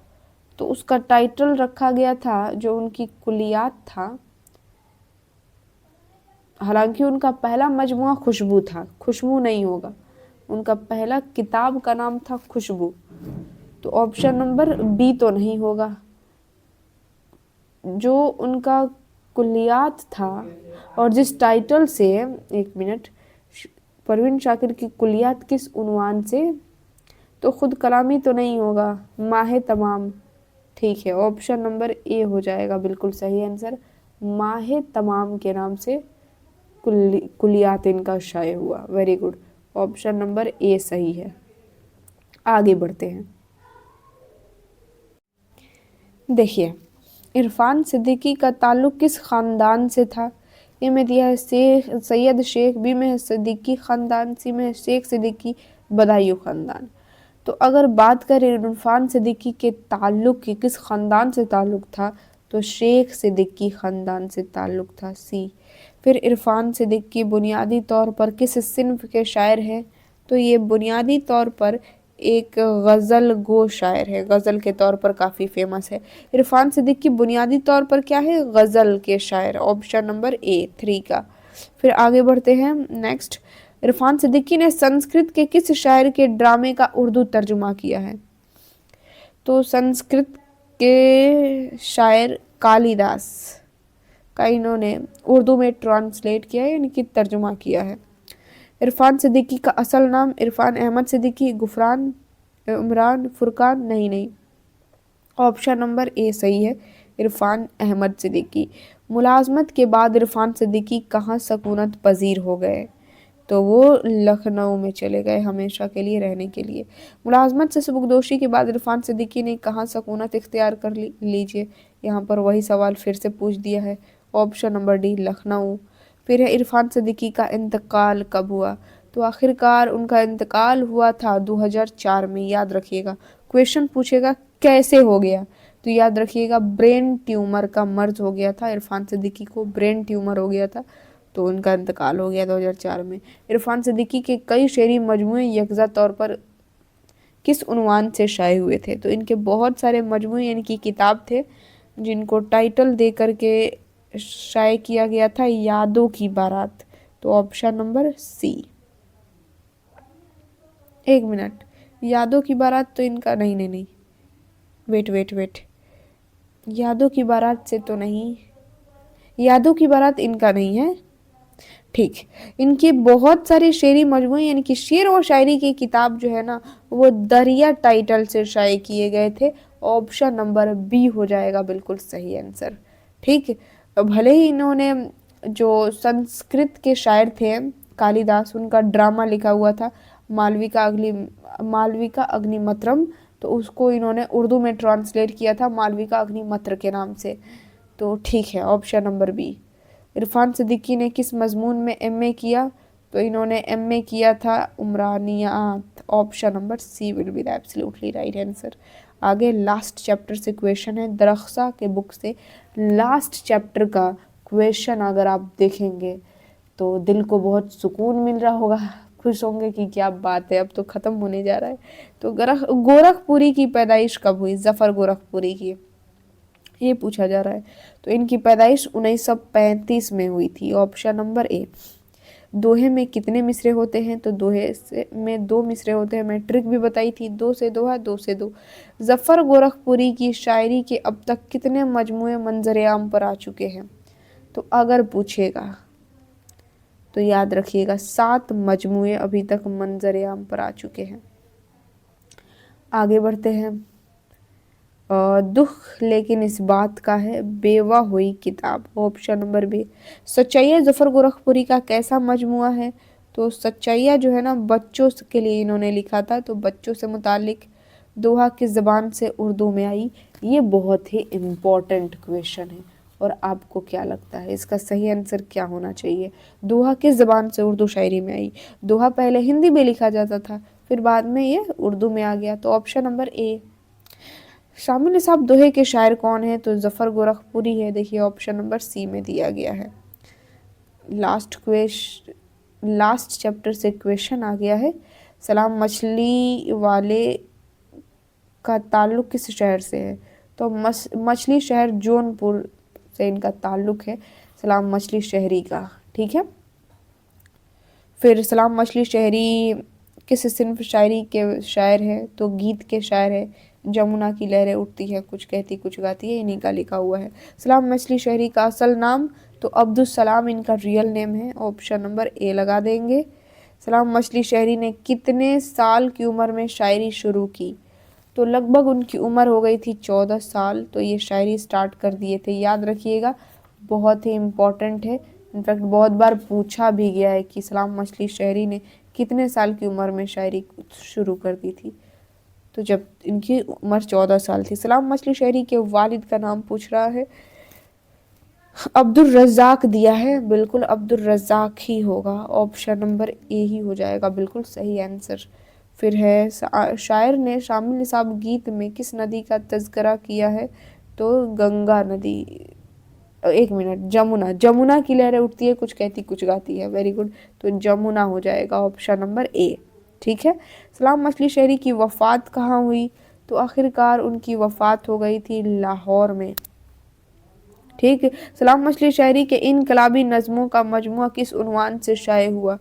Speaker 2: तो उसका टाइटल रखा गया था, जो उनकी कुलियात था, हालांकि उनका पहला मजमुआ खुशबू था, खुशबू नहीं होगा, उनका पहला किताब का नाम था खुशबू, तो ऑप्शन नंबर बी तो नहीं होगा। जो उनका कुलियात था और जिस टाइटल से, एक मिनट, परवीन शाकिर की कुलियात किस उन्वान से, तो खुद कलामी तो नहीं होगा, माहे तमाम। ठीक है, ऑप्शन नंबर ए हो जाएगा बिल्कुल सही आंसर, माहे तमाम के नाम से कुलियात इनका शाये हुआ। वेरी गुड, ऑप्शन नंबर ए सही है। आगे बढ़ते हैं। देखिए, इरफान सिद्दीकी का ताल्लुक़ किस ख़ानदान से था? ए में दिया है सैयद शेख, बी में है सिद्दीकी ख़ानदान, सी में है शेख सिद्दीकी बदायूं ख़ानदान। तो अगर बात करें इरफान सिद्दीकी के ताल्लुक़ की, किस ख़ानदान से ताल्लुक़ था, तो शेख सिद्दीकी ख़ानदान से ताल्लुक़ था, सी। फिर इरफान सिद्दीकी बुनियादी तौर पर किस सिन्फ़ के शायर हैं? तो ये बुनियादी तौर पर एक गज़ल गो शायर है, गज़ल के तौर पर काफ़ी फेमस है। इरफान सिद्दीकी बुनियादी तौर पर क्या है? गज़ल के शायर, ऑप्शन नंबर ए 3 का। फिर आगे बढ़ते हैं। नेक्स्ट,
Speaker 3: इरफान सिद्दीकी ने संस्कृत के किस शायर के ड्रामे का उर्दू तर्जुमा किया है? तो संस्कृत के शायर कालिदास का इन्होंने उर्दू में ट्रांसलेट किया है, यानी कि तर्जुमा किया है। इरफान सिद्दीकी का असल नाम इरफान अहमद सिद्दीकी, गुफरान, इमरान, फुरकान? नहीं, ऑप्शन नंबर ए सही है, इरफान अहमद सिद्दीकी। मुलाजमत के बाद इरफान सिद्दीकी कहाँ सकूनत पजीर हो गए? तो वो लखनऊ में चले गए हमेशा के लिए रहने के लिए। मुलाजमत से सुबुकदोशी के बाद इरफान सिद्दीकी ने कहाँ सकूनत इख्तियार कर लीजिए, यहाँ पर वही सवाल फिर से पूछ दिया है। Option number D, Lucknow. फिर है इरफान सिद्दीकी का इंतकाल कब हुआ? तो आखिरकार उनका इंतकाल हुआ था 2004 में। याद रखिएगा, क्वेश्चन पूछेगा कैसे हो गया, तो याद रखिएगा ब्रेन ट्यूमर का मर्ज हो गया था। इरफान सिद्दीकी को ब्रेन ट्यूमर हो गया था, तो उनका इंतकाल हो गया 2004 में। इरफान सिद्दीकी के कई शेरी मजमूए यकजा तौर पर किस उन्वान से शाये हुए थे? तो इनके बहुत सारे मजमूए यानी कि किताब थे जिनको टाइटल दे करके शाये किया गया था, यादों की बारात। तो ऑप्शन नंबर सी। एक मिनट, यादों की बारात तो इनका नहीं, वेट, यादों की बारात से तो नहीं, यादों की बारात इनका नहीं है। ठीक, इनकी बहुत सारी शेरी मजमूए यानी कि शेर और शायरी की किताब जो है ना, वो दरिया टाइटल से शाये किए गए थे। ऑप्शन नंबर बी हो जाएगा बिल्कुल सही आंसर। ठीक, भले ही इन्होंने जो संस्कृत के शायर थे कालिदास, उनका ड्रामा लिखा हुआ था मालविका अग्निमत्रम, तो उसको इन्होंने उर्दू में ट्रांसलेट किया था मालविका अग्निमत्र के नाम से। तो ठीक है, option number B. Irfan Siddiqui ने किस मजमून में एमए किया? तो इन्होंने एमए किया था उमरानियात। Option number C will be the absolutely right answer. आगे लास्ट चैप्टर से क्वेश्चन है, दरख्सा के बुक से लास्ट चैप्टर का क्वेश्चन अगर आप देखेंगे तो दिल को बहुत सुकून मिल रहा होगा, खुश होंगे कि क्या बात है, अब तो ख़त्म होने जा रहा है। तो गोरखपुरी की पैदाइश कब हुई? जफ़र गोरखपुरी की, ये पूछा जा रहा है। तो इनकी पैदाइश 1935 में हुई थी। ऑप्शन नंबर ए। दोहे में कितने मिसरे होते हैं? तो दोहे में 2 मिसरे होते हैं। मैं ट्रिक भी बताई थी, 2 से 2 है, 2 से 2। जफ़र गोरखपुरी की शायरी के अब तक कितने मजमूए मंजर आम पर आ चुके हैं? तो अगर पूछेगा तो याद रखिएगा 7 मजमूए अभी तक मंजर आम पर आ चुके हैं। आगे बढ़ते हैं। दुख लेकिन इस बात का है, बेवा हुई किताब। Option number B. सच्चाइयाँ जफ़र गोरखपुरी का कैसा मजमुआ है? तो सच्चाइयाँ जो है ना, बच्चों के लिए इन्होंने लिखा था, तो बच्चों से मुतालिक। दोहा किस ज़बान से उर्दू में आई? ये बहुत ही इम्पोर्टेंट क्वेश्चन है। और आपको क्या लगता है इसका सही आंसर क्या होना चाहिए? दोहा किस ज़बान से उर्दू शायरी में आई? दोहा पहले हिंदी में लिखा जाता था, फिर बाद में ये उर्दू में आ गया। तो ऑप्शन नंबर ए। शामिल निसाब दोहे के शायर कौन है? तो जफ़र गोरखपुरी है। देखिए ऑप्शन नंबर सी में दिया गया है। लास्ट चैप्टर से क्वेश्चन आ गया है। सलाम मछली वाले का ताल्लुक किस शहर से है? तो मछली शहर जौनपुर से इनका ताल्लुक है, सलाम मछली शहरी का। ठीक है, फिर सलाम मछली शहरी किस सिन्फ शायरी के शायर हैं? तो गीत के शायर है। जमुना की लहरें उठती है, कुछ कहती कुछ गाती है, इन्हीं का लिखा हुआ है। सलाम मछली शहरी का असल नाम? तो अब्दुल सलाम इनका रियल नेम है। ऑप्शन नंबर ए लगा देंगे। सलाम मछली शहरी ने कितने साल की उम्र में शायरी शुरू की? तो लगभग उनकी उम्र हो गई थी 14 साल, तो ये शायरी स्टार्ट कर दिए थे। याद रखिएगा, बहुत ही इम्पॉर्टेंट है। इनफैक्ट बहुत बार पूछा भी गया है कि सलाम मछली शहरी ने कितने साल की उम्र में शायरी शुरू कर दी थी? तो जब इनकी उम्र 14 साल थी। सलाम मछली शहरी के वालिद का नाम पूछ रहा है, अब्दुल रज़ाक दिया है, बिल्कुल अब्दुल रज़ाक ही होगा। ऑप्शन नंबर ए ही हो जाएगा बिल्कुल सही आंसर। फिर है शायर ने शामिल निसाब गीत में किस नदी का तज़किरा किया है? तो गंगा नदी, एक मिनट, जमुना की लहरें उठती है, कुछ कहती कुछ गाती है। वेरी गुड, तो जमुना हो जाएगा ऑप्शन नंबर ए। ठीक है, सलाम मछली शहरी की वफ़ात कहाँ हुई? तो आखिरकार उनकी वफ़ात हो गई थी लाहौर में। ठीक है, सलाम मछली शहरी के इनकलाबी नज़मों का मजमुआ किस उन्वान से शाये हुआ?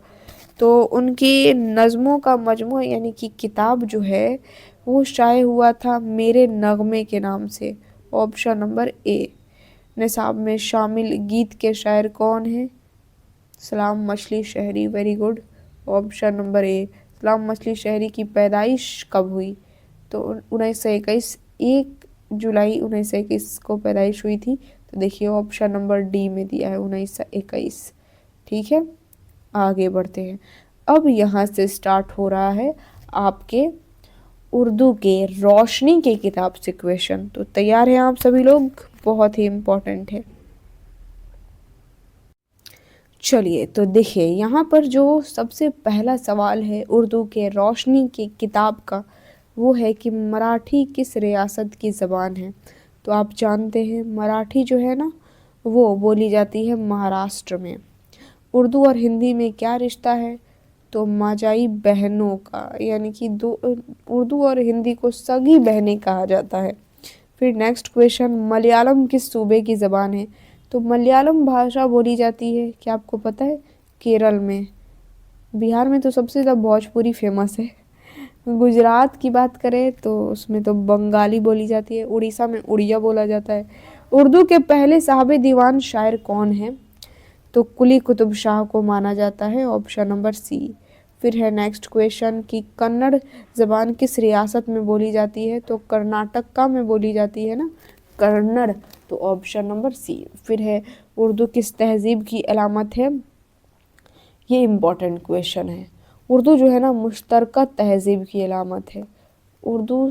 Speaker 3: तो उनकी नज़मों का मजमू यानी कि किताब जो है वो शाये हुआ था मेरे नगमे के नाम से। ऑप्शन नंबर ए। निसाब में शामिल गीत के शायर कौन हैं? सलाम मछली शहरी। Very good. ऑप्शन नंबर ए। सलाम मछली शहरी की पैदाइश कब हुई? तो 1921, 1 जुलाई 1921 को पैदाइश हुई थी। तो देखिए ऑप्शन नंबर डी में दिया है 1921। ठीक है, आगे बढ़ते हैं। अब यहाँ से स्टार्ट हो रहा है आपके उर्दू के रोशनी के किताब से क्वेश्चन। तो तैयार हैं आप सभी लोग? बहुत ही इम्पोर्टेंट है। चलिए तो देखिए यहाँ पर जो सबसे पहला सवाल है उर्दू के रोशनी की किताब का, वो है कि मराठी किस रियासत की ज़बान है? तो आप जानते हैं मराठी जो है ना वो बोली जाती है महाराष्ट्र में। उर्दू और हिंदी में क्या रिश्ता है? तो माजाई बहनों का, यानी कि दो उर्दू और हिंदी को सगी बहनें कहा जाता है। फिर नेक्स्ट क्वेश्चन, मलयालम किस सूबे की ज़बान है? तो मलयालम भाषा बोली जाती है, क्या आपको पता है? केरल में। बिहार में तो सबसे ज़्यादा भोजपुरी फेमस है। गुजरात की बात करें तो उसमें तो बंगाली बोली जाती है। उड़ीसा में उड़िया बोला जाता है। उर्दू के पहले साहब दीवान शायर कौन है? तो कुली कुतुब शाह को माना जाता है। Option number C. फिर है नेक्स्ट क्वेश्चन कि कन्नड़ ज़बान किस रियासत में बोली जाती है? तो कर्नाटका में बोली जाती है ना कन्नड़। तो ऑप्शन नंबर सी। फिर है उर्दू किस तहजीब की अलामत है? ये इम्पॉर्टेंट क्वेश्चन है। उर्दू जो है ना मुश्तरका तहजीब की अलामत है। उर्दू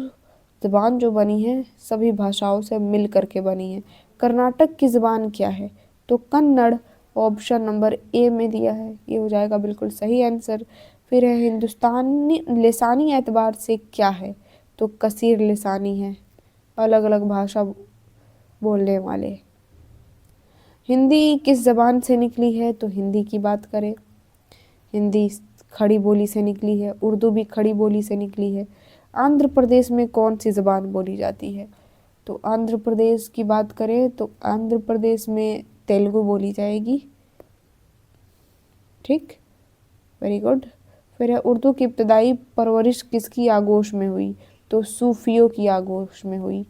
Speaker 3: ज़बान जो बनी है सभी भाषाओं से मिल करके बनी है। कर्नाटक की ज़बान क्या है? तो कन्नड़। ऑप्शन नंबर ए में दिया है, ये हो जाएगा बिल्कुल सही आंसर। फिर है हिंदुस्तानी लिसानी एतबार से क्या है? तो कसीर लिसानी है, अलग अलग भाषा बोलने वाले। हिंदी किस ज़बान से निकली है? तो हिंदी की बात करें, हिंदी खड़ी बोली से निकली है। उर्दू भी खड़ी बोली से निकली है। आंध्र प्रदेश में कौन सी ज़बान बोली जाती है? तो आंध्र प्रदेश की बात करें तो आंध्र प्रदेश में तेलुगु बोली जाएगी। ठीक, वेरी गुड। फिर है उर्दू की इब्तदाई परवरिश किसकी आगोश में हुई? तो सूफियों की आगोश में हुई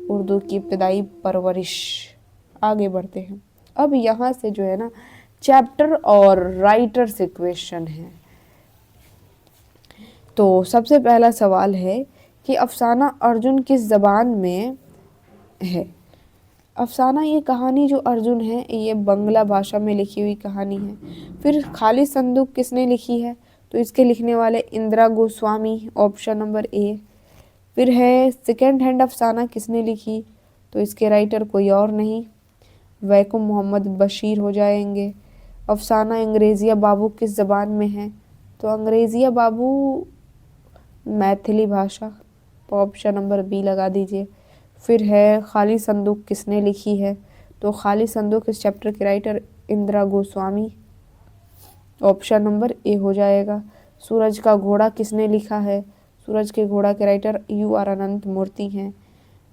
Speaker 3: उर्दू की इब्तदाई परवरिश। आगे बढ़ते हैं। अब यहाँ से जो है ना चैप्टर और राइटर से क्वेश्चन है। तो सबसे पहला सवाल है कि अफसाना अर्जुन किस ज़बान में है? अफसाना ये कहानी जो अर्जुन है ये बंगला भाषा में लिखी हुई कहानी है। फिर खाली संदूक किसने लिखी है? तो इसके लिखने वाले इंदिरा गोस्वामी। ऑप्शन नंबर ए। फिर है सेकेंड हैंड अफसाना किसने लिखी? तो इसके राइटर कोई और नहीं, वैकुम मोहम्मद बशीर हो जाएंगे। अफसाना अंग्रेज़िया बाबू किस ज़बान में है? तो अंग्रेज़िया बाबू मैथिली भाषा। ऑप्शन नंबर बी लगा दीजिए। फिर है खाली संदूक किसने लिखी है? तो खाली संदूक इस चैप्टर के writer Indira Goswami. Option number A हो जाएगा। सूरज का घोड़ा किसने लिखा है? सूरज के घोड़ा के राइटर U.R. अनंत मूर्ति हैं।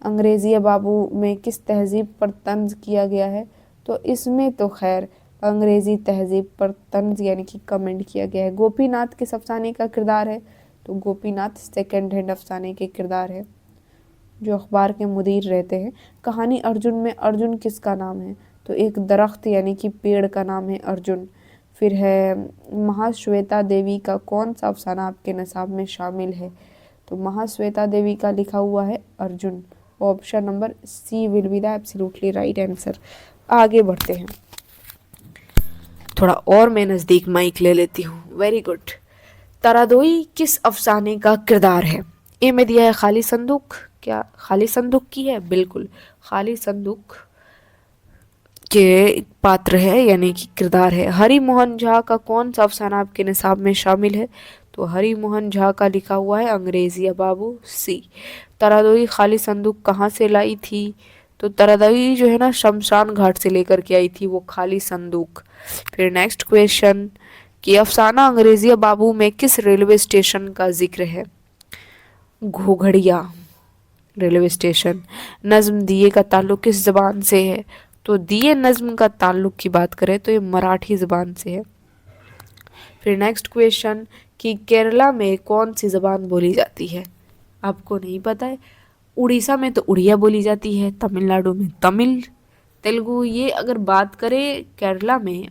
Speaker 3: अंग्रेज़िया बाबू में किस तहजीब पर तंज किया गया है? तो इसमें तो खैर अंग्रेज़ी तहजीब पर तंज यानी कि कमेंट किया गया है। गोपीनाथ किस अफसाने का किरदार है? तो गोपीनाथ सेकेंड हैंड अफसाने के किरदार है जो अखबार के मुदीर रहते हैं। कहानी अर्जुन में अर्जुन किसका नाम है? तो एक दरख्त यानी कि पेड़ का नाम है अर्जुन। फिर है महाश्वेता देवी का कौन सा अफसाना आपके निसाब में शामिल है? तो महाश्वेता देवी का लिखा हुआ है Arjun. Option number C will be the absolutely right answer. आगे बढ़ते हैं। थोड़ा और मैं नज़दीक माइक ले लेती हूँ। Very good. तरादोई किस अफसाने का किरदार है? ए में दिया है खाली संदूक। क्या खाली संदूक की है? बिल्कुल, खाली संदूक के पात्र है यानी कि किरदार है। हरि मोहन झा का कौन सा अफसाना आपके निसाब में शामिल है? तो हरि मोहन झा का लिखा हुआ है अंग्रेज़िया बाबू सी। तरादोई खाली संदूक कहाँ से लाई थी? तो तरादोई जो है ना शमशान घाट से लेकर के आई थी वो खाली संदूक। फिर नेक्स्ट क्वेश्चन कि अफसाना अंग्रेज़िया बाबू में किस रेलवे स्टेशन का जिक्र है? घोघड़िया रेलवे स्टेशन। नज्म दिए का ताल्लुक किस ज़बान से है? तो दिए नज्म का ताल्लुक की बात करें तो ये मराठी ज़बान से है। फिर नेक्स्ट क्वेश्चन कि केरला में कौन सी ज़बान बोली जाती है? आपको नहीं पता है? उड़ीसा में तो उड़िया बोली जाती है, तमिलनाडु में तमिल, तेलुगु। ये अगर बात करें केरला में,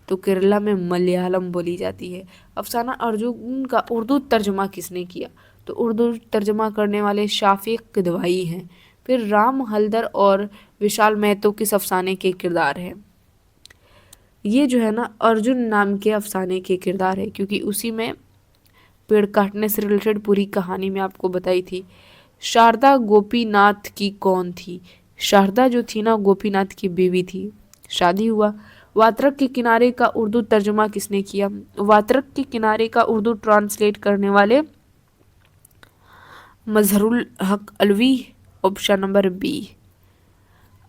Speaker 3: तो केरला में मलयालम बोली जाती है। अफसाना अर्जुन का उर्दू तर्जमा किसने किया? तो उर्दू तर्जमा करने वाले शाफिक किदवाई हैं। फिर राम हलदर और विशाल महतो किस अफसाने के किरदार हैं? ये जो है ना अर्जुन नाम के अफसाने के किरदार है, क्योंकि उसी में पेड़ काटने से रिलेटेड पूरी कहानी में आपको बताई थी। शारदा गोपीनाथ की कौन थी? शारदा जो थी ना गोपीनाथ की बीवी थी, शादी हुआ। वात्रक के किनारे का उर्दू तर्जुमा किसने किया? वात्रक के किनारे का उर्दू ट्रांसलेट करने वाले मजहरुल हक अलवी, ऑप्शन नंबर बी।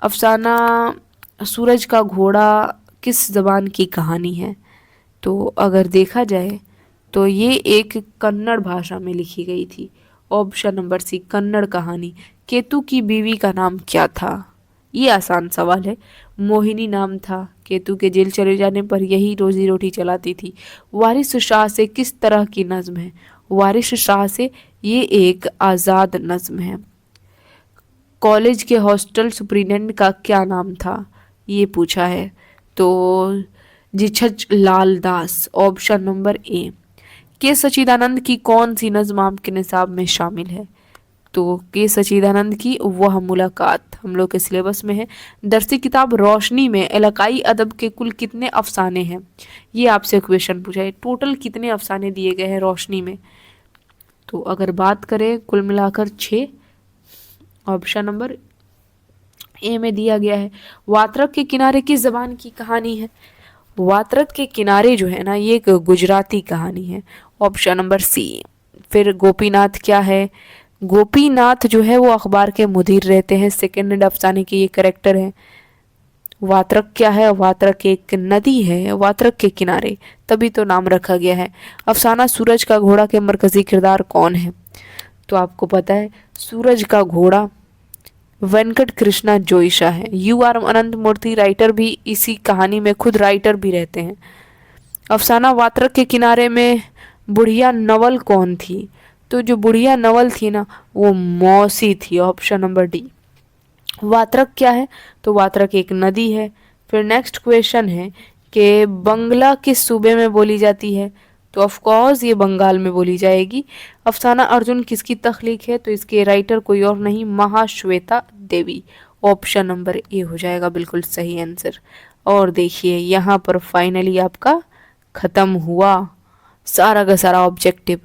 Speaker 3: अफसाना सूरज का घोड़ा किस ज़बान की कहानी है? तो अगर देखा जाए तो ये एक कन्नड़ भाषा में लिखी गई थी, ऑप्शन नंबर सी कन्नड़ कहानी। केतु की बीवी का नाम क्या था? ये आसान सवाल है। मोहिनी नाम था। केतु के जेल चले जाने पर यही रोजी रोटी चलाती थी। वारिस शाह से किस तरह की नज्म है? वारिस शाह से ये एक आज़ाद नज्म है। कॉलेज के हॉस्टल सुप्रिटेंडेंट का क्या नाम था? ये पूछा है। तो जिछज लाल दास, ऑप्शन नंबर ए। के सच्चिदानंद की कौन सी नज्म आपके निसाब में शामिल है? तो के सच्चिदानंद की वह मुलाकात हम लोग के सिलेबस में है। दरसी किताब रोशनी में इलाकाई अदब के कुल कितने अफसाने हैं? ये आपसे क्वेश्चन पूछा है। टोटल कितने अफसाने दिए गए हैं रोशनी में? तो अगर बात करें कुल मिलाकर 6, ऑप्शन नंबर ए में दिया गया है। वात्रक के किनारे किस जबान की कहानी है? वात्रक के किनारे जो है ना ये एक गुजराती कहानी है, ऑप्शन नंबर सी। फिर गोपीनाथ क्या है? गोपीनाथ जो है वो अखबार के मुदीर रहते हैं, सेकेंड हैंड अफसाने के ये करेक्टर हैं। वात्रक क्या है? वात्रक एक नदी है, वात्रक के किनारे, तभी तो नाम रखा गया है। अफसाना सूरज का घोड़ा के मरकजी किरदार कौन है? तो आपको पता है सूरज का घोड़ा वेंकट कृष्णा जोईशा है। U R Ananth Murthy writer भी इसी कहानी में खुद राइटर भी रहते हैं। अफसाना वात्रक के किनारे में बुढ़िया नवल कौन थी? तो जो बुढ़िया नवल थी ना वो मौसी थी, ऑप्शन नंबर डी। वात्रक क्या है? तो वात्रक एक नदी है। फिर नेक्स्ट क्वेश्चन है कि बंगला किस सूबे में बोली जाती है? तो ऑफ कोर्स ये बंगाल में बोली जाएगी। अफसाना अर्जुन किसकी तख्लीक है? तो इसके राइटर कोई और नहीं महाश्वेता देवी, ऑप्शन नंबर ए हो जाएगा बिल्कुल सही आंसर। और देखिए यहाँ पर फाइनली आपका खत्म हुआ सारा का सारा ऑब्जेक्टिव।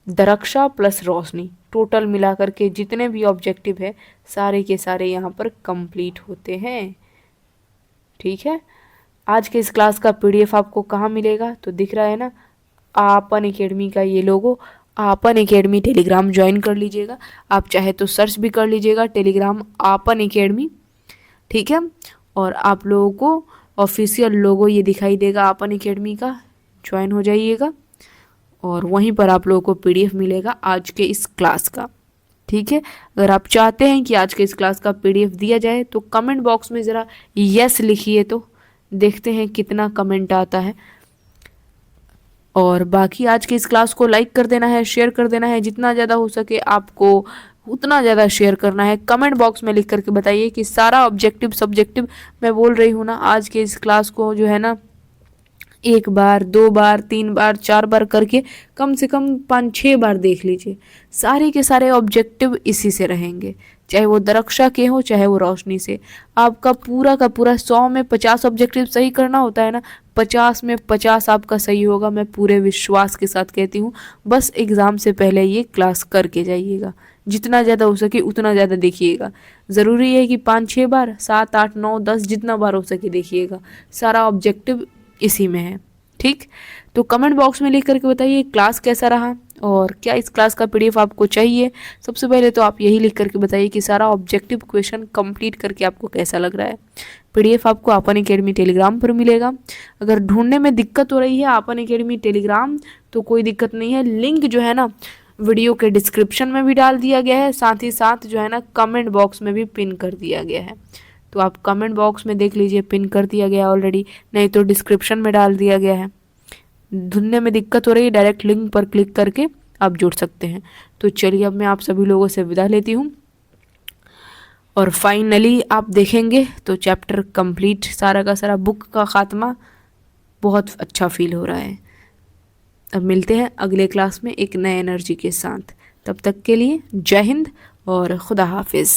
Speaker 3: दरक्षा प्लस रोशनी टोटल मिलाकर के जितने भी ऑब्जेक्टिव है सारे के सारे यहाँ पर कंप्लीट होते हैं। ठीक है, आज के इस क्लास का पीडीएफ आपको कहाँ मिलेगा? तो दिख रहा है ना आपन एकेडमी का ये लोगो। आपन एकेडमी टेलीग्राम ज्वाइन कर लीजिएगा। आप चाहे तो सर्च भी कर लीजिएगा टेलीग्राम आपन एकेडमी, ठीक है। और आप लोगों को ऑफिशियल लोगो ये दिखाई देगा आपन एकेडमी का, ज्वाइन हो जाइएगा और वहीं पर आप लोगों को पीडीएफ मिलेगा आज के इस क्लास का। ठीक है, अगर आप चाहते हैं कि आज के इस क्लास का पीडीएफ दिया जाए तो कमेंट बॉक्स में ज़रा यस लिखिए, तो देखते हैं कितना कमेंट आता है। और बाकी आज के इस क्लास को लाइक कर देना है, शेयर कर देना है, जितना ज़्यादा हो सके आपको उतना ज़्यादा शेयर करना है। कमेंट बॉक्स में लिख करके बताइए कि सारा ऑब्जेक्टिव सब्जेक्टिव मैं बोल रही हूँ ना आज के इस क्लास को जो है ना 1 बार 2 बार 3 बार 4 बार करके कम से कम 5-6 बार देख लीजिए। सारे के सारे ऑब्जेक्टिव इसी से रहेंगे, चाहे वो दरक्षा के हो चाहे वो रोशनी से। आपका पूरा का पूरा 100 में 50 ऑब्जेक्टिव सही करना होता है ना, 50 में 50 आपका सही होगा, मैं पूरे विश्वास के साथ कहती हूँ। बस एग्ज़ाम से पहले ये क्लास करके जाइएगा, जितना ज़्यादा हो सके उतना ज़्यादा देखिएगा। ज़रूरी है कि 5-6 बार 7 8 9 10 जितना बार हो सके देखिएगा, सारा ऑब्जेक्टिव इसी में है। ठीक, तो कमेंट बॉक्स में लिख करके बताइए क्लास कैसा रहा और क्या इस क्लास का पीडीएफ आपको चाहिए। सबसे पहले तो आप यही लिख करके बताइए कि सारा ऑब्जेक्टिव क्वेश्चन कंप्लीट करके आपको कैसा लग रहा है। पीडीएफ आपको आपन एकेडमी टेलीग्राम पर मिलेगा। अगर ढूंढने में दिक्कत हो रही है आपन एकेडमी टेलीग्राम तो कोई दिक्कत नहीं है, लिंक जो है ना वीडियो के डिस्क्रिप्शन में भी डाल दिया गया है, साथ ही साथ जो है ना कमेंट बॉक्स में भी पिन कर दिया गया है। तो आप कमेंट बॉक्स में देख लीजिए, पिन कर दिया गया ऑलरेडी, नहीं तो डिस्क्रिप्शन में डाल दिया गया है। ढूंढने में दिक्कत हो रही है, डायरेक्ट लिंक पर क्लिक करके आप जुड़ सकते हैं। तो चलिए अब मैं आप सभी लोगों से विदा लेती हूँ, और फाइनली आप देखेंगे तो चैप्टर कंप्लीट, सारा का सारा बुक का खात्मा, बहुत अच्छा फील हो रहा है। अब मिलते हैं अगले क्लास में एक नए एनर्जी के साथ। तब तक के लिए जय हिंद और खुदा हाफिज़।